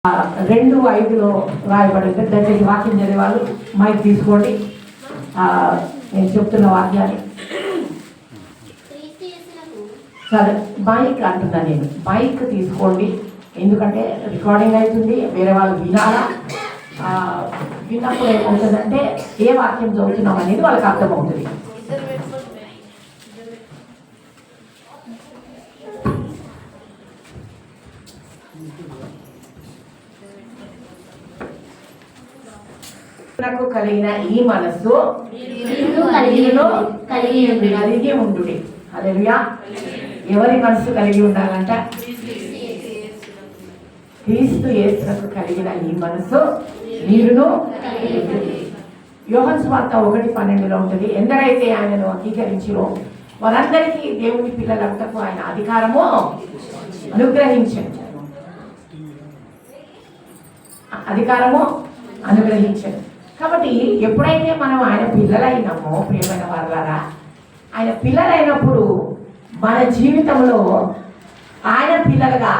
2:5 రాయబడింది. దయచేసి వాక్యం చదివే వాళ్ళు మైక్ తీసుకోండి. నేను చెప్తున్న వాక్యాన్ని సరే మైక్ అంటున్నా, నేను మైక్ తీసుకోండి. ఎందుకంటే రికార్డింగ్ అవుతుంది, వేరే వాళ్ళు వినాలా. విన్నప్పుడు ఏమవుతుందంటే ఏ వాక్యం చదువుతున్నాం అనేది వాళ్ళకి అర్థమవుతుంది. నాకు కలిగిన ఈ మనస్సు కలిగి ఉండు. హల్లెలూయా. ఎవరి మనస్సు కలిగి ఉండాలంట? క్రీస్తు యేసునకు కలిగిన ఈ మనస్సు మీరును. యోహాను సువార్త 1:12 ఉంటుంది. ఎందరైతే ఆయనను అంగీకరించిరో వారందరికీ దేవుని పిల్లలంతకు ఆయన అధికారము అనుగ్రహించారు. కాబట్టి ఎప్పుడైతే మనం ఆయన పిల్లలైనామో, ప్రియమైన వారులారా, ఆయన పిల్లలైనప్పుడు మన జీవితంలో ఆయన పిల్లలుగా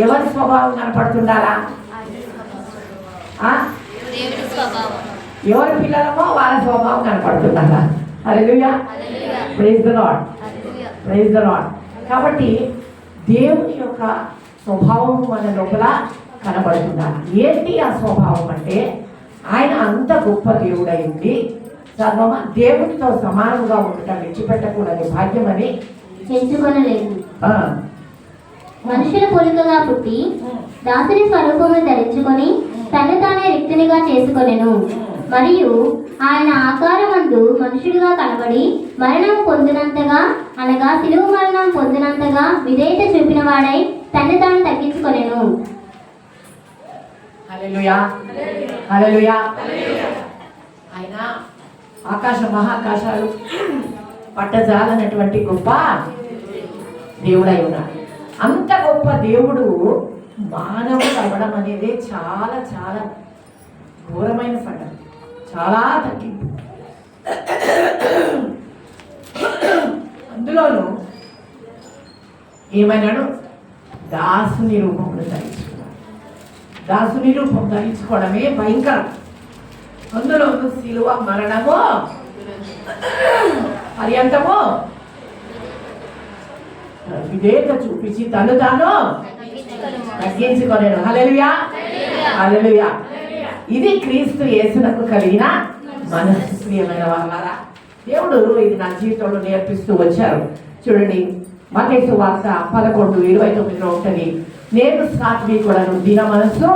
ఎవరి స్వభావం కనపడుతుండాలా? ఎవరి పిల్లలమో వాళ్ళ స్వభావం కనపడుతుండాలా? Hallelujah. Praise the Lord, praise the Lord. కాబట్టి దేవుని యొక్క స్వభావం మన లోపల కనబడుతుండాలి. ఏంటి ఆ స్వభావం అంటే, ఆయన అంత గొప్ప దేవుడై ఉండి సర్వమ దేవునితో సమానంగా ఉండటం విడిచిపెట్టకూడని భాగ్యమని ఎంచుకొనలేదు. మనుషుల పోలికగా పుట్టి దాసుని స్వరూపము ధరించుకొని తను తానే రిక్తునిగా చేసుకొనెను. మరియు ఆయన ఆకారమందు మనుషుడిగా కనబడి మరణం పొందినంతగా, అనగా శిలువ మరణం పొందినంతగా విధేయత చూపిన వాడై తను తాను తగ్గించుకొనెను. హల్లెలూయా, హల్లెలూయా. ఆయన ఆకాశ మహాకాశాలు పట్టజాలనటువంటి గొప్ప దేవుడై ఉన్నాడు. అంత గొప్ప దేవుడు మానవుడు అవ్వడం అనేది చాలా చాలా ఘోరమైన సంగతి, చాలా తగ్గింపు. అందులోనూ ఏమైనాడు? దాసుని రూపంలో ధరించుకున్నాడు. దాసుని రూపం ధరించుకోవడమే భయంకరం. అందులోనూ శిలువ మరణము పర్యంతము విధేయత చూపించి తను తాను తగ్గించుకోలేను. హల్లెలూయా, హల్లెలూయా. ఇది క్రీస్తు యేసునకు కలిగిన మనస్సు. ప్రియమైన వారులారా, దేవుడు ఇది నా జీవితంలో నేర్పిస్తూ వచ్చారు. చూడండి, మత్తయి సువార్త 11:29 ఉంటుంది. నేను సాత్వికుడను, దీన మనస్సు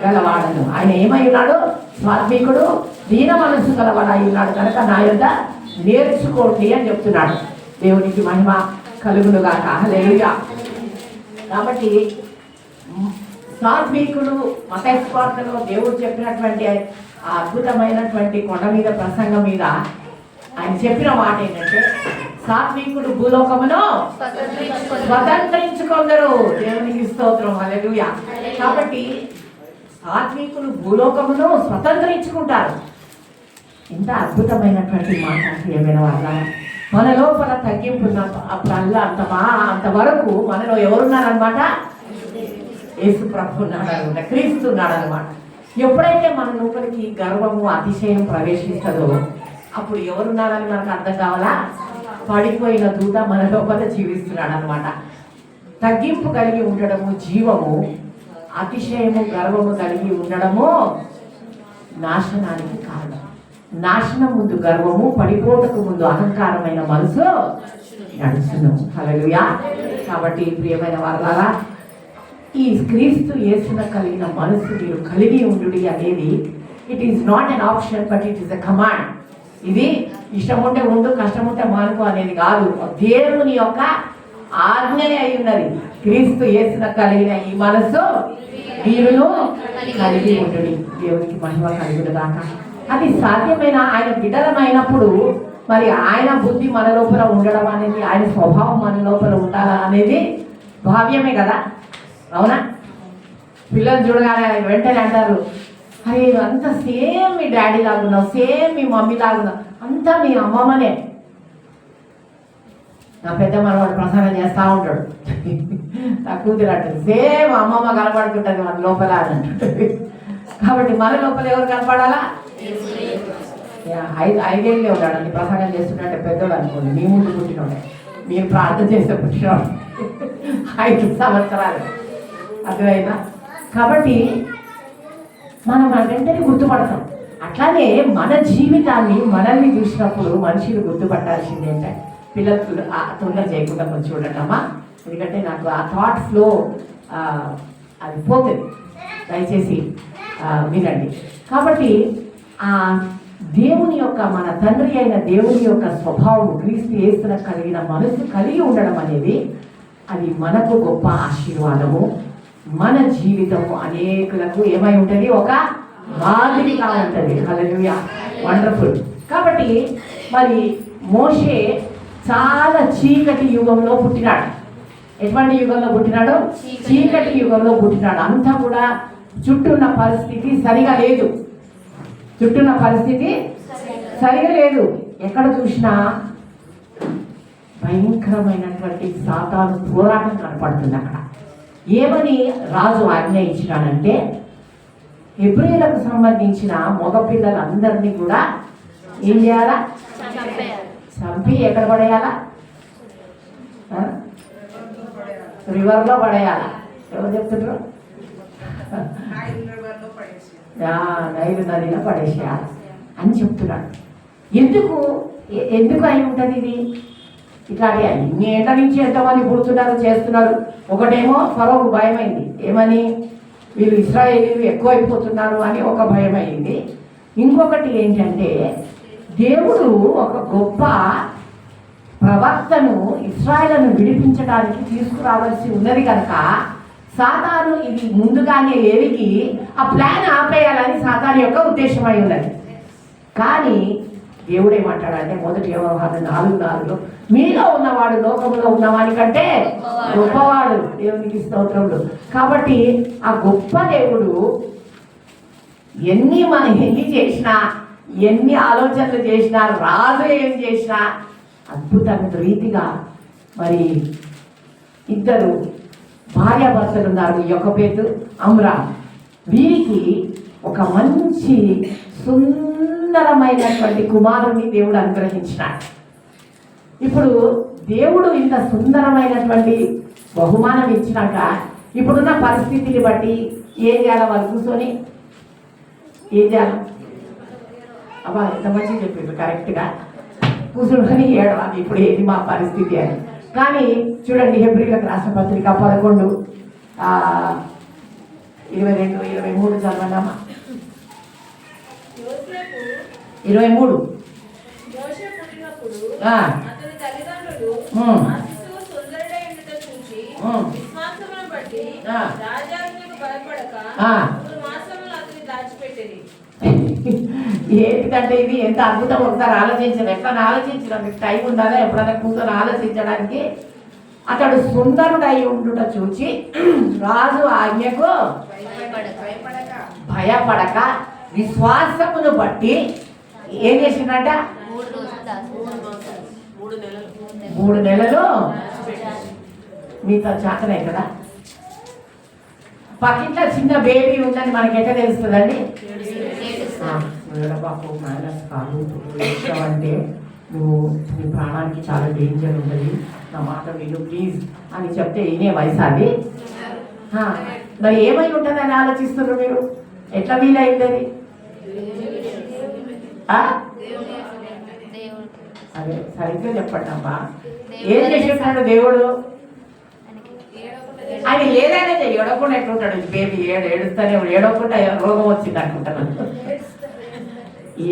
గలవాడను. ఆయన ఏమై ఉన్నాడు? సాత్వికుడు, దీన మనస్సు గలవాడై ఉన్నాడు కనుక నా యొద్ద నేర్చుకోండి అని చెప్తున్నాడు. దేవునికి మహిమ కలుగునుగాక. హల్లెలూయా. కాబట్టి సాత్వికుడు మత్తయి సువార్తలో దేవుడు చెప్పినటువంటి ఆ అద్భుతమైనటువంటి కొండ మీద ప్రసంగం మీద ఆయన చెప్పిన మాట ఏంటంటే, సాత్వికుడు భూలోకమును స్వతంత్రించుకొందరు. దేవునికి స్తోత్రం. హల్లెలూయా. కాబట్టి సాత్వికులు భూలోకమును స్వతంత్రించుకుంటారు. ఇంత అద్భుతమైనటువంటి మాట ఏమైనా వాళ్ళ మన లోపల తగ్గింపు అప్పుడల్లా అంతవరకు మనలో ఎవరున్నారనమాట? యేసు ప్రభు ఉన్నాడనమాట, క్రీస్తు ఉన్నాడనమాట. ఎప్పుడైతే మన లోపలికి గర్వము అతిశయం ప్రవేశిస్తుందో అప్పుడు ఎవరున్నారని మనకు అర్థం కావాలా? పడిపోయిన దూత మన లోపల జీవిస్తున్నాడు అనమాట. తగ్గింపు కలిగి ఉండడము జీవము, అతిశయము గర్వము కలిగి ఉండడము నాశనానికి కారణం. నాశనం ముందు గర్వము, పడిపోటకు ముందు అహంకారమైన మనసు నడుచును. హల్లెలూయా. కాబట్టి ప్రియమైన వారులారా, ఈ క్రీస్తు యేసున కలిగిన మనసు మీరు కలిగి ఉండు అనేది it is not an option, but it is a command. ఇది ఇష్టం ఉంటే ఉండు, కష్టం ఉంటే మానుకో అనేది కాదు. దేవుని యొక్క ఆజ్ఞనే అయి ఉన్నది. క్రీస్తు యేసున కలిగిన ఈ మనసు మీరును కలిగి ఉండు. దేవునికి మహిమ కలుగునుగాక. అది సాధ్యమైన ఆయన బిడ్డలమైనప్పుడు మరి ఆయన బుద్ధి మన లోపల ఉండడం అనేది, ఆయన స్వభావం మన లోపల ఉండాలా అనేది భావ్యమే కదా. అవునా? పిల్లలు చూడగానే వెంటనే అంటారు, అరే అంత సేమ్ మీ డాడీ లాగున్నావు, సేమ్ మీ మమ్మీ లాగున్నావు, అంతా మీ అమ్మమ్మనే. నా పెద్ద మనవాడు ప్రసంగం చేస్తూ ఉంటాడు. నా కూతురు అంటుంది సేమ్ అమ్మమ్మ కనపడుతుంటుంది మన లోపల అని అంటుంటుంది. కాబట్టి మన లోపల ఎవరు కనపడాలా? ఐదేళ్ళే ఉన్నాడండి ప్రసంగం చేస్తుంటే పెద్దోడు అనుకోండి, మీ ముందు పుట్టినోడే, మీరు ప్రార్థన చేస్తే పుట్టినోడు 5 సంవత్సరాలు. అర్థమైనా? కాబట్టి మనం వెంటనే గుర్తుపడతాం. అట్లానే మన జీవితాన్ని మనల్ని చూసినప్పుడు మనుషులు గుర్తుపట్టాల్సింది ఏంటంటే, పిల్లలు తొందర చేయకుండా కొంచెం చూడండి అమ్మా, ఎందుకంటే నాకు ఆ థాట్ ఫ్లో అది పోతుంది, దయచేసి వినండి. కాబట్టి ఆ దేవుని యొక్క, మన తండ్రి అయిన దేవుని యొక్క స్వభావం క్రీస్తు యేసున కలిగిన మనసు కలిగి ఉండడం అనేది అది మనకు గొప్ప ఆశీర్వాదము. మన జీవితము అనేకులకు ఏమై ఉంటుంది? ఒక మాదిరిగా ఉంటుంది. హల్లెలూయా, వండర్ఫుల్. కాబట్టి మరి మోషే చాలా చీకటి యుగంలో పుట్టినాడు. ఎటువంటి యుగంలో పుట్టినాడు? చీకటి యుగంలో పుట్టినాడు. అంతా కూడా చుట్టూ ఉన్న పరిస్థితి సరిగా లేదు. చుట్టూన్న పరిస్థితి సరిగా లేదు. ఎక్కడ చూసినా భయంకరమైనటువంటి సాతాను పోరాటం కనపడుతుంది. అక్కడ ఏమని రాజు ఆజ్ఞ ఇచ్చినాడంటే, హెబ్రీయులకు సంబంధించిన మగపిల్లలందరినీ కూడా ఏం చేయాలా? చంపి ఎక్కడ పడేయాలా? రివర్లో పడేయాలా? ఎవరు చెప్తున్నారు? నైలు నదిలో పడేసేయాలి అని చెప్తున్నాడు. ఎందుకు అయి ఉంటుంది ఇది? ఇట్లాంటి ఇన్ని ఏళ్ళ నుంచి ఎంతమంది పుడుతున్నారు, చేస్తున్నారు. ఒకటేమో ఫరోకు భయమైంది, ఏమని? వీళ్ళు ఇశ్రాయేలీలు ఎక్కువైపోతున్నారు అని ఒక భయమైంది. ఇంకొకటి ఏంటంటే, దేవుడు ఒక గొప్ప ప్రవక్తను ఇశ్రాయేలును విడిపించడానికి తీసుకురావాల్సి ఉన్నది కనుక సాతాను ఇది ముందుగానే ఎరిగి ఆ ప్లాన్ ఆపేయాలని సాతాను యొక్క ఉద్దేశమై ఉన్నది. కానీ దేవుడు ఏమంటాడంటే, మొదటి వ్యవహారం 4:4, మీలో ఉన్నవాడు లోకంలో ఉన్నవాడి కంటే గొప్పవాడు. దేవునికి స్తోత్రములు. కాబట్టి ఆ గొప్ప దేవుడు ఎన్ని చేసినా, ఎన్ని ఆలోచనలు చేసినా, రాజు ఏం చేసినా అద్భుతమైన రీతిగా మరి ఇద్దరు భార్యాభర్తలు ఉన్నారు, యొకోబేతు, అమ్రా. వీరికి ఒక మంచి సుందరమైనటువంటి కుమారుని దేవుడు అనుగ్రహించినాడు. ఇప్పుడు దేవుడు ఇంత సుందరమైనటువంటి బహుమానం ఇచ్చినాక ఇప్పుడున్న పరిస్థితిని బట్టి ఏం చేయాలి? వాళ్ళు కూర్చొని ఏం చేయాలి? అబ్బా ఎంత మంచిగా చెప్పింది, కరెక్ట్గా కూర్చొని ఏడవాలి ఇప్పుడు ఏది మా పరిస్థితి అని. కానీ చూడండి, హెబ్రీయులకు రాసిన పత్రిక 11:22, 23 చదవండమ్మా. 23. ఏంటంటే ఇది ఎంత అద్భుతం, ఒకసారి ఆలోచించాను. ఎట్లా ఆలోచించిన మీకు టైం ఉండాలా ఎప్పుడైనా కూర్చొని ఆలోచించడానికి. అతడు సుందరుడై ఉండుట చూచి రాజు ఆజ్ఞకు భయపడక విశ్వాసమును బట్టి ఏం చేసిందంట? 3 నెలలు మీతో చాకనే కదా. పక్కింట్లో చిన్న బేబీ ఉందని మనకి ఎట్లా తెలుస్తుందండి? బాబు మైనస్ కాదు అంటే నువ్వు నీ ప్రాణానికి చాలా డేంజర్ ఉంటుంది, నా మాట విను ప్లీజ్ అని చెప్తే వినే వయసు అది. మరి ఏమై ఉంటుందని ఆలోచిస్తున్నారు మీరు? ఎట్లా వీలైంది అది? అదే సరిగ్గా చెప్పండి అమ్మా. ఏం చేసేటాడు దేవుడు? ఆయన ఏదైనా ఏడవకుండా ఎట్లుంటాడు? బేబీ ఏడుస్తానే ఏడవకుండా రోగం వచ్చింది అనుకుంటాను.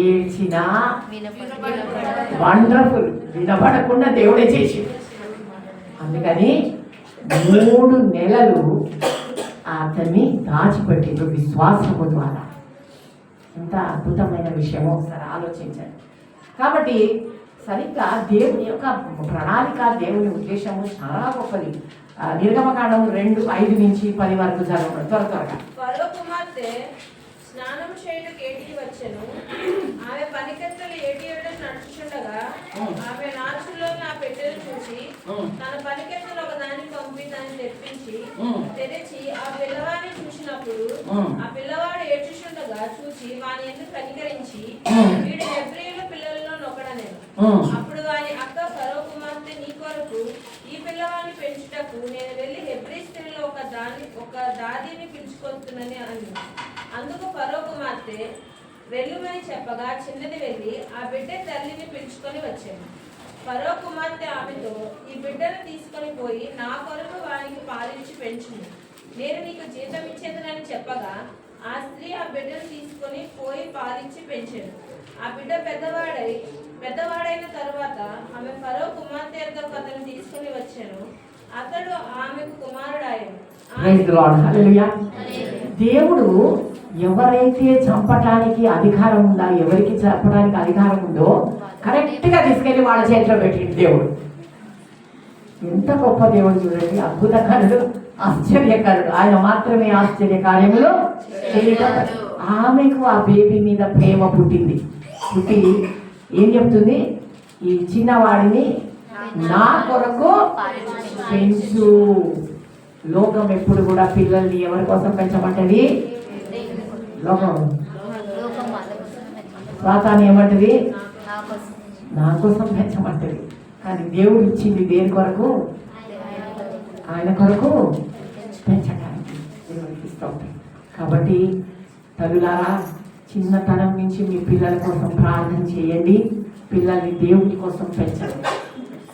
ఏడ్చినా వండర్ఫుల్, వినపడకుండా దేవుడే చేసి. అందుకని 3 నెలలు అతన్ని దాచిపెట్టిండు విశ్వాసము ద్వారా. ఎంత అద్భుతమైన విషయమో ఒకసారి ఆలోచించండి. కాబట్టి సరిగ్గా దేవుని యొక్క ప్రణాళిక, దేవుని ఉద్దేశము చాలా గొప్పది. నిర్గమకాండం 2:5-10 వరకు చదవండి త్వరగా. స్నానము చేయుటకు ఏటికి వచ్చెను. ఆమె పనికత్తెలు ఏటి ఏడని నడుచుచుండగా ఆమె నాచులో నా పెట్టెను చూసి తన పనికత్తెలు ఒక దాన్ని పంపి దాన్ని తెప్పించి తెరిచి ఆ పిల్లవాడిని చూసినప్పుడు ఆ పిల్లవాడు ఏడ్చుచుండగా చూసి వాని ఎందుకు కనికరించి వీడు హెబ్రీయుల పిల్లలలో నొకడనేను. అప్పుడు వాని అక్క ఫరో కుమార్తె, నీ కొరకు ఈ పిల్లవాడిని పెంచుటకు నేను వెళ్ళి హెబ్రీ స్త్రీలో ఒక దాదిని పిలుచుకొస్తున్నానని అని. అందుకు ఫరో కుమార్తె వెళ్ళుమని చెప్పగా చిన్నది వెళ్ళి ఆ బిడ్డ తల్లిని పిలుచుకొని వచ్చాను. ఫరో కుమార్తె ఆమెతో, ఈ బిడ్డను తీసుకొని పోయి నా కొరకు వానికి పాలించి పెంచును, నేను నీకు జీతం ఇచ్చేదనని చెప్పగా ఆ స్త్రీ ఆ బిడ్డను తీసుకొని పోయి పాలించి పెంచాను. ఆ బిడ్డ పెద్దవాడైన తరువాత ఆమె ఫరో కుమార్తె యొద్దకు అతను తీసుకుని వచ్చాను. అతడు ఆమెకు కుమారుడాయను. దేవుడు ఎవరైతే చంపటానికి అధికారం ఉందా, ఎవరికి చంపడానికి అధికారం ఉందో కరెక్ట్ గా తీసుకెళ్లి వాళ్ళ చేతిలో పెట్టిండు దేవుడు. ఎంత గొప్ప దేవుడు చూడండి, అద్భుతకరుడు, ఆశ్చర్యకరుడు. ఆయన మాత్రమే ఆశ్చర్య కార్యములు చేయటం. ఆమెకు ఆ బేబీ మీద ప్రేమ పుట్టి ఏం చెప్తుంది, ఈ చిన్నవాడిని నా కొరకు పెంచు. లోకం ఎప్పుడు కూడా పిల్లల్ని ఎవరి కోసం పెంచమంటది? లోకం సాతాను ఏమంటది? నా కోసం పెంచమంటది. కానీ దేవుడు ఇచ్చింది దేని కొరకు? ఆయన కొరకు పెంచడానికి. దేవుడికి ఇష్టం. కాబట్టి తల్లులారా, చిన్నతనం నుంచి మీ పిల్లల కోసం ప్రార్థన చేయండి. పిల్లల్ని దేవుడి కోసం పెంచండి.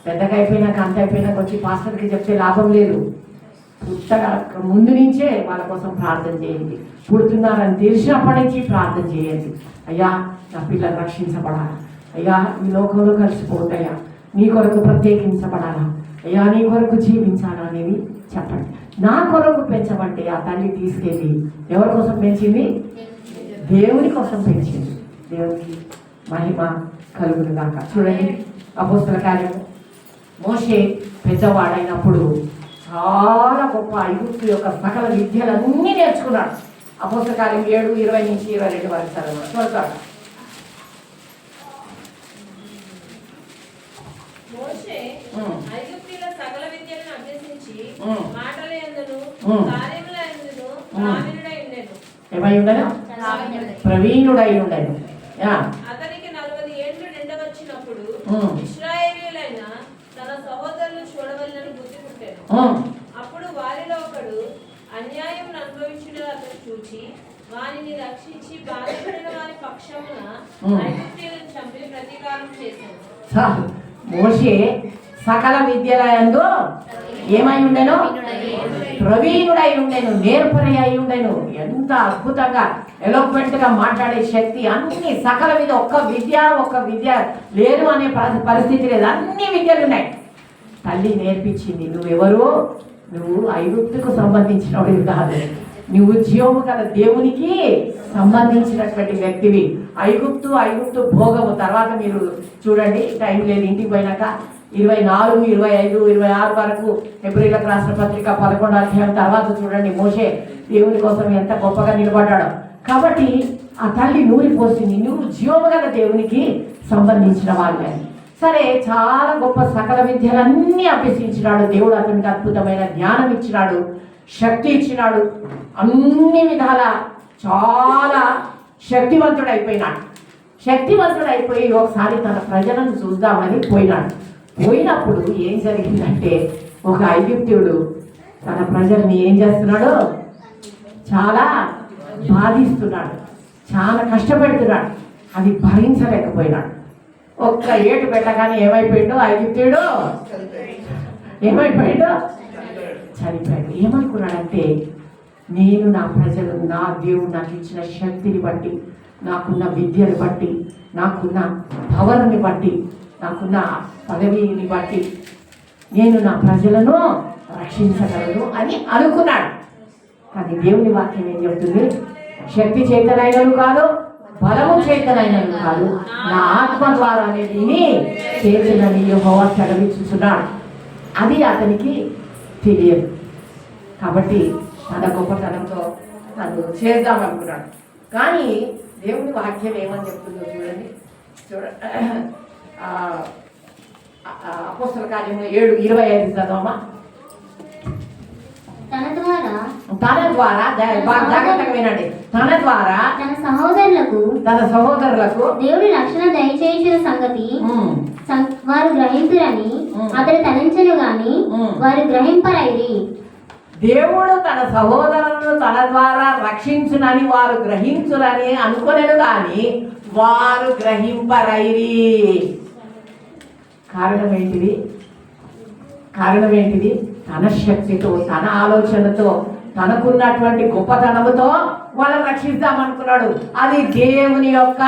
పెద్దగా అయిపోయినాక, అంత అయిపోయినాక వచ్చి పాస్టర్కి చెప్తే లాభం లేదు. పుట్టగా ముందు నుంచే వాళ్ళ కోసం ప్రార్థన చేయండి. పుడుతున్నారని తెలిసినప్పటి నుంచి ప్రార్థన చేయండి. అయ్యా, నా పిల్లలు రక్షించబడాలా, అయ్యా ఈ లోకంలో కలిసిపోతాయా, నీ కొరకు ప్రత్యేకించబడాలా, అయ్యా నీ కొరకు జీవించాలా అనేది చెప్పండి. నా కొరకు పెంచమంటే ఆ తల్లి తీసుకెళ్ళి ఎవరి కోసం పెంచింది? దేవుని కోసం పెంచింది. దేవునికి మహిమ కలుగును గాక. చూడండి, అపోస్తల కార్యము. మోషే పెద్దవాడైనప్పుడు చాలా గొప్ప ఐగుప్తు యొక్క సకల విద్యలన్నీ నేర్చుకున్నాడు. అపోస్తల కార్యం 7:20-22 వరకు చదవండి. చూడతాడు. మోషే ఐగుప్తీయుల సకల విద్యలను అభ్యసించి మాటల యందును కార్యముల యందును ప్రావీణుడై ఉండెను. ఏమై ఉండను? ప్రవీణుడై ఉండను. అతనికి 40 ఏండ్లు నిండవచ్చినప్పుడు ఇశ్రాయేలీయులైన తన సహోదరులను చూడవలనని బుద్ధి పుట్టెను. అప్పుడు వారిలో ఒకడు అన్యాయం అనుభవించుట అతను చూచి వానిని రక్షించి బాధపడిన వారి పక్షమున ఐగుప్తీయులను చంపి ప్రతీకారం చేశాను. మోషే సకల విద్యలయందు ఏమై ఉండెను? ప్రవీణుడై ఉండెను, నేర్పరి అయి ఉండెను. ఎంత అద్భుతంగా ఎలోక్వెంట్ గా మాట్లాడే శక్తి, అన్ని సకల విద్య, ఒక్క విద్య లేదు అనే పరిస్థితి లేదు. అన్ని విద్యలు ఉన్నాయి. తల్లి నేర్పించింది. నువ్వెవరు? నువ్వు ఐగుప్తుకు సంబంధించినవి కాదు, నువ్వు జీవము గల దేవునికి సంబంధించినటువంటి వ్యక్తివి. ఐగుప్తు భోగము. తర్వాత మీరు చూడండి, టైం లేదు, ఇంటికి పోయినాక 24, 25, 26 వరకు హెబ్రీయులకు రాసిన పత్రిక 11వ అధ్యాయం తర్వాత చూడండి, మోషే దేవుని కోసం ఎంత గొప్పగా నిలబడ్డాడు. కాబట్టి ఆ తల్లి నూరిపోసింది, నువ్వు జీవము గల దేవునికి సంబంధించిన వాళ్ళని. సరే, చాలా గొప్ప సకల విద్యలన్నీ అభ్యసించినాడు. దేవుడు అతనికి అద్భుతమైన జ్ఞానం ఇచ్చినాడు, శక్తి ఇచ్చినాడు. అన్ని విధాల చాలా శక్తివంతుడైపోయి ఒకసారి తన ప్రజలను చూద్దామని పోయినప్పుడు ఏం జరిగిందంటే, ఒక ఐగుప్తీయుడు తన ప్రజల్ని ఏం చేస్తున్నాడు? చాలా బాధిస్తున్నాడు, చాలా కష్టపెడుతున్నాడు. అది భరించలేకపోయినాడు. ఒక్క ఏటు పెట్టగానే ఏమైపోయాడు? ఐగుప్తీయుడు చనిపోయాడు. ఏమనుకున్నాడంటే, నేను నా ప్రజలు, నా దేవుడు నాకు ఇచ్చిన శక్తిని బట్టి, నాకున్న విద్యను బట్టి, నాకున్న పవర్ని బట్టి, నాకున్న పదవిని బట్టి నేను నా ప్రజలను రక్షించగలను అని అనుకున్నాడు. కానీ దేవుని వాక్యం ఏం చెప్తుంది? శక్తి చేతనైనను కాదు, బలము చేతనైనను కాదు, నా ఆత్మ ద్వారా అనేది చేతనని యెహోవా సెలవిచ్చుచున్నాడు. అది అతనికి తెలియదు. కాబట్టి తన గొప్పతనంతో తను చేద్దామనుకున్నాడు. కానీ దేవుని వాక్యం ఏమని చెప్తుందో చూడండి. అపోస్తల కార్యము 7:25 చదవమా. తన ద్వారా జాగ్రత్తగా వినండి. తన ద్వారా తన సహోదరులకు దేవుడి రక్షణ దయచేసిన సంగతి వారు గ్రహించురని అతడు తలంచెను గాని వారు గ్రహింపరైరి. దేవుడు తన సహోదరులను తన ద్వారా రక్షించునని వారు గ్రహించురని అనుకునేను గాని వారు గ్రహింపరైరి. కారణం ఏంటిది? తన శక్తితో, తన ఆలోచనతో, తనకున్నటువంటి గొప్పతనముతో వాళ్ళని రక్షిద్దామనుకున్నాడు. అది దేవుని యొక్క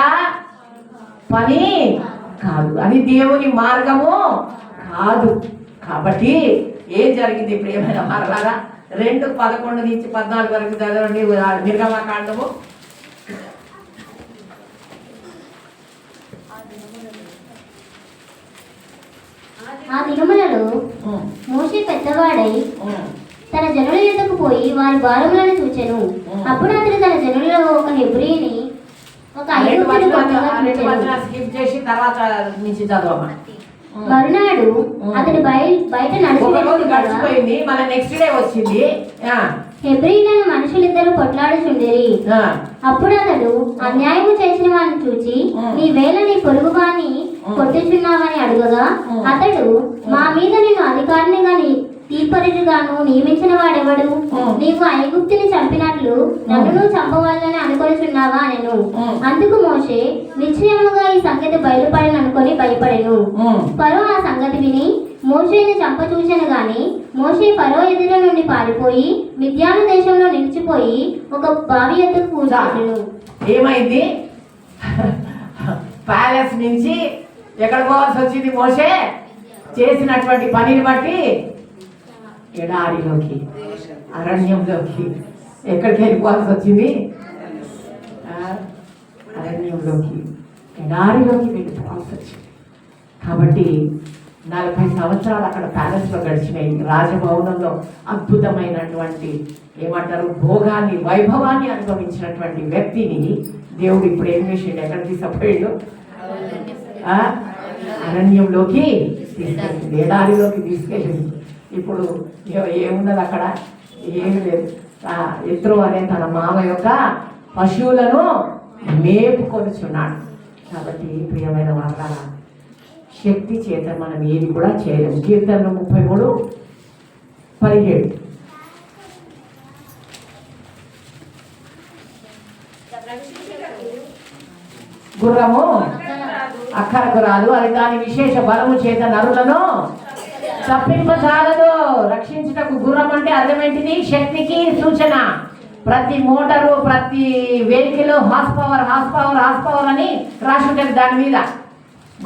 పని కాదు, అది దేవుని మార్గము కాదు. కాబట్టి ఏం జరిగింది ప్రియమైన వారలారా? 2:11-14 వరకు చదవండి. నిర్గమకాండము. ఆ దినములలో మోషే పెద్దవాడై తన జనుల యొద్దకు పోయి వారి భారములను చూచెను. అప్పుడు అతడు తన జనులలో ఒక హెబ్రీని ఒక ఐగుప్తుని కొత్తగా చూచెను. మరునాడు అతడు బయట నడిచిపోయింది. మళ్ళీ నెక్స్ట్ డే వచ్చింది. హెబ్రీలను మనుషులిద్దరు కొట్లాడుచుండిరి. అప్పుడు అతడు అన్యాయము చేసిన వారిని చూచి నీ వేళ నీ పొరుగువాని కొట్టుచున్నావని అడుగగా అతడు మా మీద నిన్ను అధికారినిగా తీర్పరిగాను నియమించిన వాడెవడు? నీవు ఐగుప్తుని చంపినట్లు నన్ను చంపవాలని అనుకొనిచున్నావా అనెను. అందుకు మోషే నిశ్చయముగా ఈ సంగతి బయలుపడిన అనుకొని భయపడెను. ఫరో ఆ సంగతి విని మోషేని చంపచూచెను గాని మోషే ఫరో ఎదురు నుండి పారిపోయి మిద్యాను దేశంలో నిలిచిపోయి ఒక బావి ఎద్దుకు కూర్చుండెను. ఏమైంది? ప్యాలెస్ నుంచి ఎక్కడ పోవాల్సి వచ్చింది? మోషే చేసినటువంటి పనిని బట్టి ఎడారిలోకి, అరణ్యంలోకి. ఎక్కడికి వెళ్ళిపోవాల్సి వచ్చింది? అరణ్యంలోకి, ఎడారిలోకి వెళ్ళిపోవాల్సి వచ్చింది. కాబట్టి 40 సంవత్సరాలు అక్కడ ప్యాలెస్లో గడిచినాయి. రాజభవనంలో అద్భుతమైనటువంటి ఏమంటారు భోగాన్ని, వైభవాన్ని అనుభవించినటువంటి వ్యక్తిని దేవుడు ఇప్పుడు ఏం చేసిండు? ఎక్కడ తీసుకుపోయాడు? అరణ్యంలోకి తీసుకెళ్ళింది, ఎడారిలోకి తీసుకెళ్ళింది. ఇప్పుడు ఏమున్నది అక్కడ? ఏమి లేదు. ఎత్రో అనే తన మామ యొక్క పశువులను మేపుకొనుచున్నాడు. కాబట్టి ప్రియమైన వాళ్ళ శక్తి చేత మనం ఏది కూడా చేయలేము. కీర్తనలు 33:17. గుర్రము అక్కరకు రాదు, అది దాని విశేష బలము చేత నరులను తప్పింపజాలదు. రక్షించుటకు గుర్రం అంటే అర్థమేంటిది? శక్తికి సూచన. ప్రతి మోటారు, ప్రతి వెహికల్ హార్స్ పవర్ అని రాసి ఉంటుంది దాని మీద.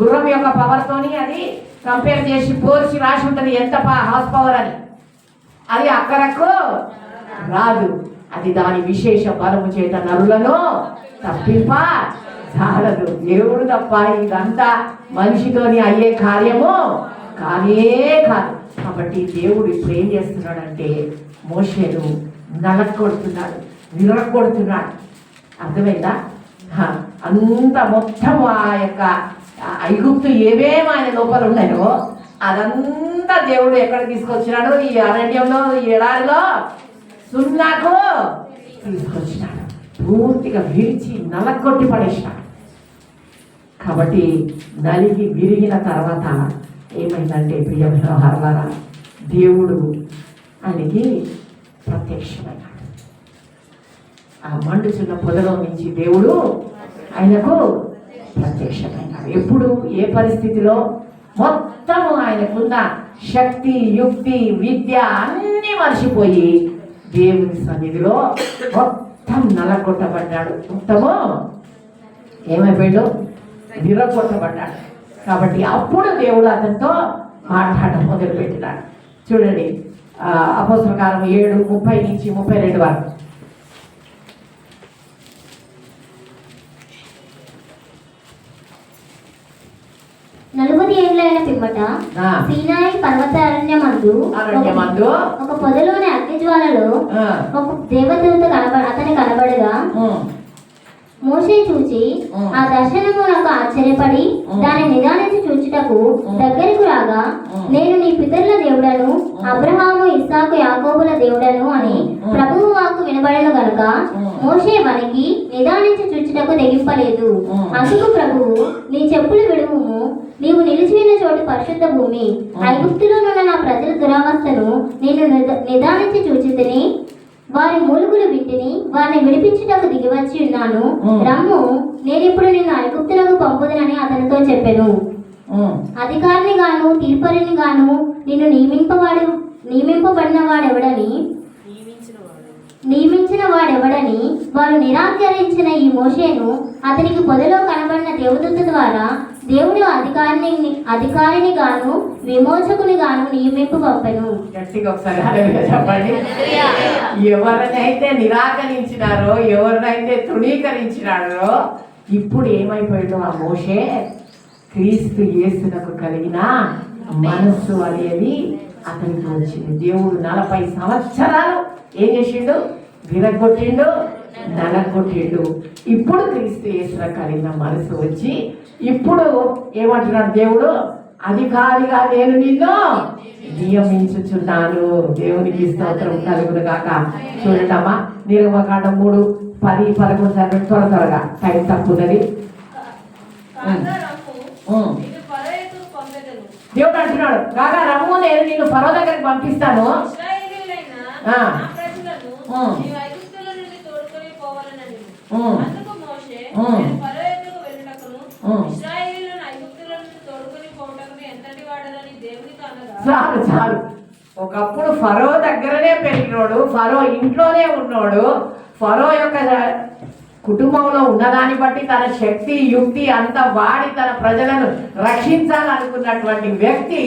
గుర్రం యొక్క పవర్తోని అది కంపేర్ చేసి పోల్చి రాసి ఉంటుంది ఎంత హార్స్ పవర్ అని. అది అక్కరకు రాదు, అది దాని విశేష బలము చేత నరులను తప్పింప చాలదు. దేవుడు తప్ప ఇదంతా మనిషితోని అయ్యే కార్యము కానే కాదు. కాబట్టి దేవుడు ఇప్పుడు ఏం చేస్తున్నాడంటే మోషేను నలగొడుతున్నాడు, విరగొడుతున్నాడు. అర్థమైందా? అంత మొత్తం ఆ యొక్క ఐగుప్తు ఏమేమి ఆయన లోపల ఉన్నాయో అదంతా దేవుడు ఎక్కడ తీసుకొచ్చినాడు? ఈ అరణ్యంలో, ఈ ఎడారిలో సున్నాకు తీసుకొచ్చినాడు. పూర్తిగా విరిచి నలగొట్టి పడేసినాడు. కాబట్టి నలిగి విరిగిన తర్వాత ఏమైందంటే ప్రియమైన హర్లారా, దేవుడు ఆయనకి ప్రత్యక్షమైనాడు. ఆ మండుచున్న పొదలో నుంచి దేవుడు ఆయనకు ప్రత్యక్షమైనాడు. ఎప్పుడు, ఏ పరిస్థితిలో? మొత్తము ఆయనకున్న శక్తి, యుక్తి, విద్య అన్నీ మర్చిపోయి దేవుని సన్నిధిలో మొత్తం నలగొట్టబడ్డాడు. మొత్తము ఏమైపోయాడు? విరగొట్టబడ్డాడు. కాబట్టి అప్పుడు దేవుడు అతనితో మాట్లాడడం మొదలుపెట్టినాడు. చూడండి, అపోస్తల కార్యం 7:30-32 వరకు. నలుగురి ఏళ్ళైన పిమ్మట సీనాయి పర్వత అరణ్యమందు ఒక పొదలోని అగ్నిజ్వాలలో ఒక దేవదూత అతని కనబడగా చూచి ఆ దర్శనము నాకు ఆశ్చర్యపడి దాన్ని నిదానించి చూచుటకు దగ్గరకు రాగా, నేను నీ పితరుల దేవుడను, అబ్రహాము, ఇస్సాకు, యాకోబుల దేవుడను అని ప్రభువు వాక్కు వినబడను గనుక మోషే వణికి నిదానించి చూచుటకు తెగింపలేదు. అందుకు ప్రభువు, నీ చెప్పులు విడువుము, నీవు నిలిచిపోయిన చోటు పరిశుద్ధ భూమి. ఐగుప్తులోనున్న నా ప్రజల దురవస్థను నేను నిదానించి చూచితిని, వారి మూలుగులు వింటిని, వారిని విడిపించుటకు దిగివచ్చి ఉన్నాను. రమ్ము, నేనిప్పుడు నిన్ను ఐగుప్తులకు పంపుదనని అతనితో చెప్పెను. అధికారిని గాను తీర్పరిని గాను నిన్ను నియమింపబడిన వాడెవడని వారు నిరాకరించిన ఈ మోషేను అతనికి పొదలో కనబడిన దేవదూత ద్వారా దేవుడు అధికారిని గాను విమోచకుని గాను నియమింపు పంపెను. గట్టిగా ఒకసారి హల్లెలూయా చెప్పండి. ఎవరినైతే నిరాకరించినారో, ఎవరినైతే తృణీకరించినారో, ఇప్పుడు ఏమైపోయాడో ఆ మోషే క్రీస్తు యేసునకు కలిగిన మనస్సు అనేది అతనికి వచ్చింది. దేవుడు 40 సంవత్సరాలు ఏం చేసిండు? విరగొట్టిండు, నలగొట్టిండు. ఇప్పుడు క్రీస్తు యేసునకు కలిగిన మనసు వచ్చి ఇప్పుడు ఏమంటున్నాడు దేవుడు? అధికారిగా నేను నిన్ను నియమించుచున్నాను. దేవునికి స్తోత్రం కలుగును గాక. చూడటమ్మా, నిర్గమకాండం 3:10-11 త్వరగా, టైం తక్కువది. దేవుడు అంటున్నాడు, కాగా రమ్ము, నేను నిన్ను ఫరో దగ్గరికి పంపిస్తాను. చాలు చాలు. ఒకప్పుడు ఫరో దగ్గరనే పెరిగినోడు, ఫరో ఇంట్లోనే ఉన్నాడు, ఫరో యొక్క కుటుంబంలో ఉన్నదాన్ని బట్టి తన శక్తి యుక్తి అంతా వాడి తన ప్రజలను రక్షించాలనుకున్నటువంటి వ్యక్తి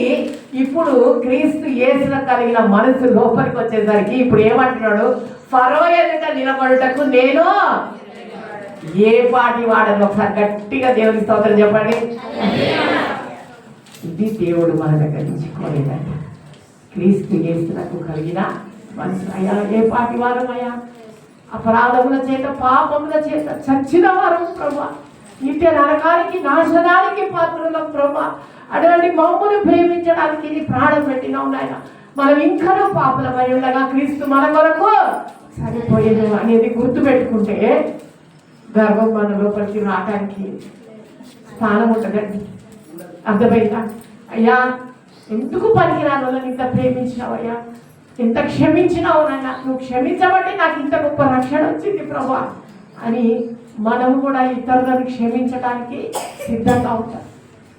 ఇప్పుడు క్రీస్తు యేసులో కలిగిన మనసు లోపలికి వచ్చేసరికి ఇప్పుడు ఏమంటున్నాడు? ఫరో ఎదుట నిలబడుటకు నేను ఏ పాటి వాడని. ఒకసారి గట్టిగా దేవుని స్తోత్రం చెప్పండి. ఇది దేవుడు మన దగ్గర నుంచి కోరేదండి. క్రీస్తు యేసులకు కలిగిన మనసు. అయ్యా, ఏ పాటి వారం అయ్యా? అపరాధముల చేత, పాపముల చేత చచ్చిన వారు ప్రభా, నిత్య నరకానికి నాశనానికి పాత్రులం ప్రభా. అటువంటి మమ్మును ప్రేమించడానికి ఇది ప్రాణం పెట్టినావు నాయన. మనం ఇంకా పాపలమై ఉండగా క్రీస్తు మన కొరకు సరిపోయేది అనేది గుర్తు పెట్టుకుంటే గర్వం మన లోపలికి రావడానికి స్థానం ఉంటుందండి. అర్థమైందా? అయ్యా, ఎందుకు పనికిరాని వాళ్ళని ఇంత ప్రేమించినావయ్యా, ఇంత క్షమించినావు నాయన, నువ్వు క్షమించబట్టి నాకు ఇంత గొప్ప రక్షణ వచ్చింది ప్రభా అని మనం కూడా ఇతరులను క్షమించడానికి సిద్ధంగా ఉంటాం.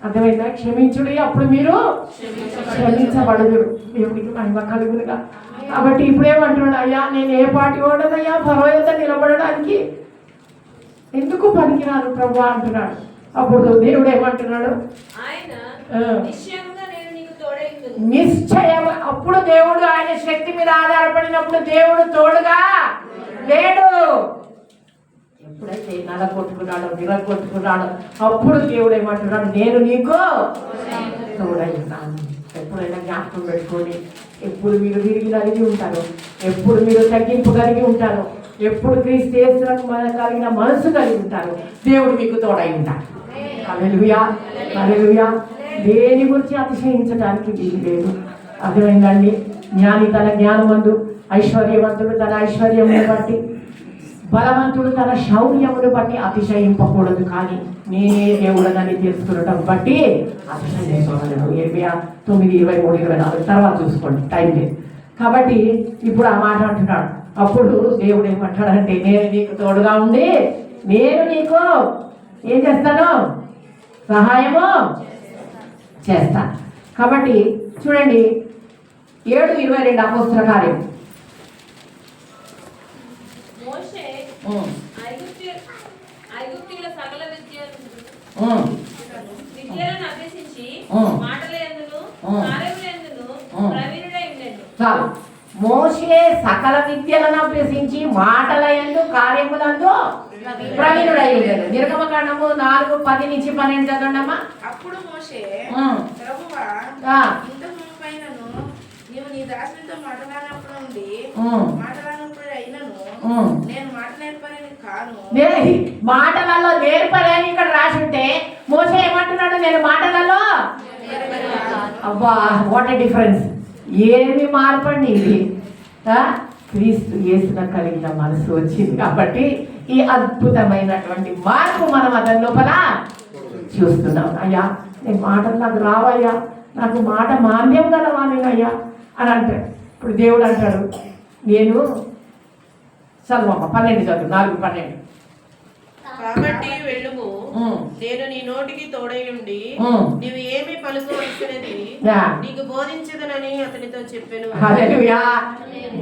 అర్థమైందా? క్షమించుడి, అప్పుడు మీరు క్షమించబడదురు. దేవుడికి మహిమ కలుగునుగా. కాబట్టి ఇప్పుడేమంటున్నాడు? అయ్యా, నేను ఏ పాటి వాడనయ్యా ఫరో యొద్ద నిలబడడానికి, ఎందుకు పనికిరాను ప్రభా అంటున్నాడు. అప్పుడు దేవుడు ఏమంటున్నాడు? నిశ్చయం. అప్పుడు దేవుడు ఆయన శక్తి మీద ఆధారపడినప్పుడు దేవుడు తోడుగా లేడు. ఎప్పుడైతే నలగొట్టుకున్నాడో, విరగొట్టుకున్నాడో అప్పుడు దేవుడు ఏమంటున్నాడు? నేను నీకు తోడై ఉన్నాను. ఎప్పుడైనా జ్ఞాపకం పెట్టుకోండి. ఎప్పుడు మీరు విరిగి నలిగి ఉంటారు, ఎప్పుడు మీరు తగ్గింపు కలిగి ఉంటారు, ఎప్పుడు క్రీస్తు యేసులకు కలిగిన మనసు కలిగి ఉంటారు, దేవుడు మీకు తోడై ఉంటాడు. హల్లెలూయా, హల్లెలూయా. దేని గురించి అతిశయించడానికి వీలు లేదు. అర్థమైందండి? జ్ఞాని తన జ్ఞానమందు, ఐశ్వర్యవంతుడు తన ఐశ్వర్యమును బట్టి, బలవంతుడు తన శౌర్యమును బట్టి అతిశయింపకూడదు. కానీ నేనే దేవుడనని తెలుసుకునటం బట్టి అతిశయించగలను. 9:23-24 తర్వాత చూసుకోండి, టైం లేదు కాబట్టి. ఇప్పుడు ఆ మాట అంటున్నాడు. అప్పుడు దేవుడు ఏమంటాడంటే, నేను నీకు తోడుగా ఉండి నేను నీకు ఏం చేస్తాను? సహాయము చేస్తాను. కాబట్టి చూడండి, 7:22 అపోస్తల కార్యం. ఐగుప్తీయుల సకల విద్యలను అభ్యసించి మాటలందును కార్యములందును ప్రవీణుడై ఉండెను. చాలు. మోషే సకల విద్యలను అభ్యసించి మాటలయందు కార్యములందు ప్రవీణుడై ఉండెను. నిర్గమకాండము 4:10-12 చదవండమ్మా. అప్పుడు మోషే, ప్రభువా, ఇంతకు పైనను నీవు నీ దాసునితో మాట్లాడినప్పుడు నుండి మాట్లాడినప్పుడు అయినను నేను మాట నేర్పని కాను. మాటలలో నేర్పలేని ఇక్కడ రాసి ఉంటే మోసే ఏమంటున్నాడు? నేను మాటలలో అబ్బా, వాట్ ఏ డిఫరెన్స్! ఏమి మార్పండి ఇది! క్రీస్తు యేసున కలిగిన మనసు వచ్చింది కాబట్టి ఈ అద్భుతమైనటువంటి మార్పు మనం అతని లోపల చూస్తున్నాం. అయ్యా, నేను మాటలు నాకు రావయ్యా, నాకు మాట మాంద్యం గలవాణ్ణయ్యా అని అంటాడు. ఇప్పుడు దేవుడు అంటాడు, నేను చదువమ్మ 12 చదువు 4:12. కాబట్టి వెళ్ళుము, నేను నీ నోటికి తోడై ఉండి నీవు ఏమి పలుకోవలసినది నీకు బోధించదనని అతనితో చెప్పాను. హల్లెలూయా!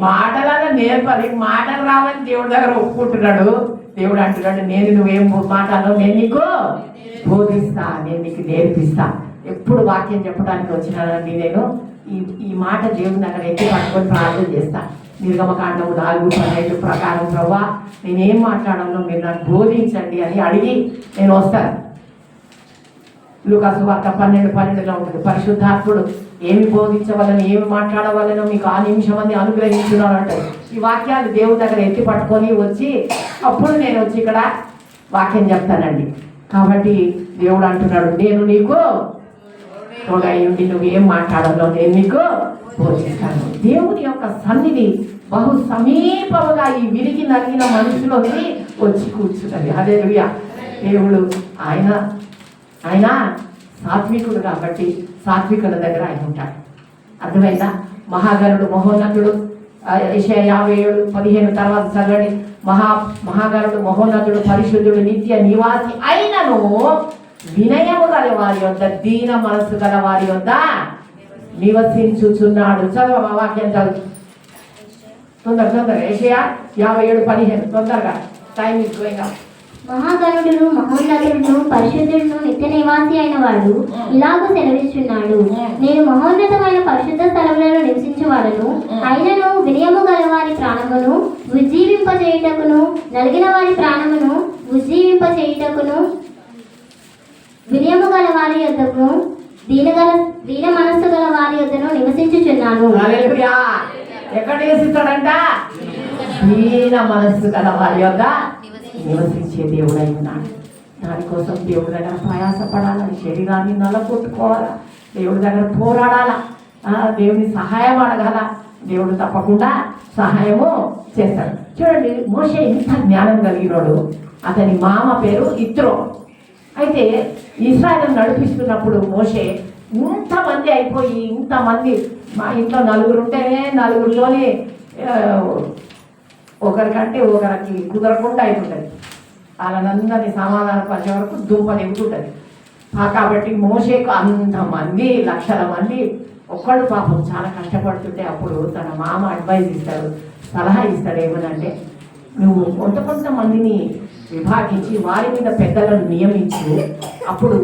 మాటలను నేర్పది, మాటలు రావని దేవుడి దగ్గర ఒప్పుకుంటున్నాడు. దేవుడు అంటున్నాడు, నువ్వేం మాటలో నేను నీకు బోధిస్తా, నేను నీకు నేర్పిస్తా. ఎప్పుడు వాక్యం చెప్పడానికి వచ్చినానండి నేను ఈ మాట దేవుని దగ్గర ఎత్తి పట్టుకొని ప్రార్థన చేస్తా. నిర్గమకాండము 4:12 ప్రకారం ప్రభా నేనేం మాట్లాడాలో మీరు నాకు బోధించండి అని అడిగి నేను వస్తాను. లూకా సువార్త 12:12 ఉంటుంది, పరిశుద్ధాత్ముడు ఏమి బోధించవలనో ఏమి మాట్లాడవలనో మీకు ఆ నిమిషం మంది అనుగ్రహించున్నాడు అంటారు. ఈ వాక్యాలు దేవుని దగ్గర ఎత్తి పట్టుకొని వచ్చి అప్పుడు నేను వచ్చి ఇక్కడ వాక్యం చెప్తానండి. కాబట్టి దేవుడు అంటున్నాడు, నేను నీకు తోడై ఉండి నువ్వేం మాట్లాడాలో నేను నీకు బోధిస్తాను. దేవుని యొక్క సన్నిధి బహు సమీపముగా ఈ విరిగి నలిగిన మనుషులోకి వచ్చి కూర్చున్నది. హల్లెలూయా! దేవుడు ఆయన సాత్వికుడు కాబట్టి సాత్వికుల దగ్గర ఆయన ఉంటాడు. అర్థమైందా? మహాగణుడు మహోన్నతుడు, యెషయా 57:15 తర్వాత చదవండి. మహాగణుడు మహోన్నతుడు పరిశుద్ధుడు నిత్య నివాసి అయినను వినయము గల వారి యొద్ద దీన మనసు గల వారి యొద్ద నివసించుచున్నాడు. చదువు ఆ వాక్యం చదువు తొందరగా. యెషయా 57:15 తొందరగా, టైం ఇస్ గోయింగ్ అప్. మహాగణుడును మహోన్నతుడును పరిశుద్ధుడును నిత్య నివాసి అయిన వాడు ఇలాగూ సెలవిస్తున్నాడు, నేను మహోన్నతమైన పరిశుద్ధ స్థలములను నివసించువాడను, అయినను వినయము గల వారి ప్రాణమును ఉజ్జీవింపచేయుటకును నలిగిన వారి ప్రాణమును ఉజ్జీవింపచేయుటకును వినయము గల వారి యొద్దకు దీన మనస్సు గల వారి యొద్దను నివసించుచున్నాను. హల్లెలూయా! ఎక్కడ నివసిస్తాడంట? దీన మనస్సు గల వారి యొద్ద నివసించే దేవుడై ఉన్నాడు. దానికోసం దేవుడి దగ్గర ప్రయాసపడాలని, శరీరాన్ని నలగొట్టుకోవాలా, దేవుడి దగ్గర పోరాడాలా, దేవుని సహాయం అడగాల. దేవుడు తప్పకుండా సహాయము చేస్తాడు. చూడండి, మోషే ఇంత జ్ఞానం కలిగినోడు. అతని మామ పేరు ఇత్రో. అయితే ఇశ్రాయేలును నడిపిస్తున్నప్పుడు మోషే ఇంతమంది అయిపోయి, ఇంతమంది మా ఇంట్లో 4 ఉంటేనే 4తోని ఒకరికంటే ఒకరికి కుదరకుండా అయిపోతుంది. వాళ్ళనందరినీ సమాధాన పరిచే వరకు దుంపలు ఎగుతుంటుంది. కాబట్టి మోషేకు అంతమంది, లక్షల మంది ఒక్కడు పాపం చాలా కష్టపడుతుంటే అప్పుడు తన మామ అడ్వైజ్ ఇస్తాడు, సలహా ఇస్తాడు. ఏమనంటే, నువ్వు కొంతమందిని విభాగించి వారి మీద పెద్దలను నియమించు, అప్పుడు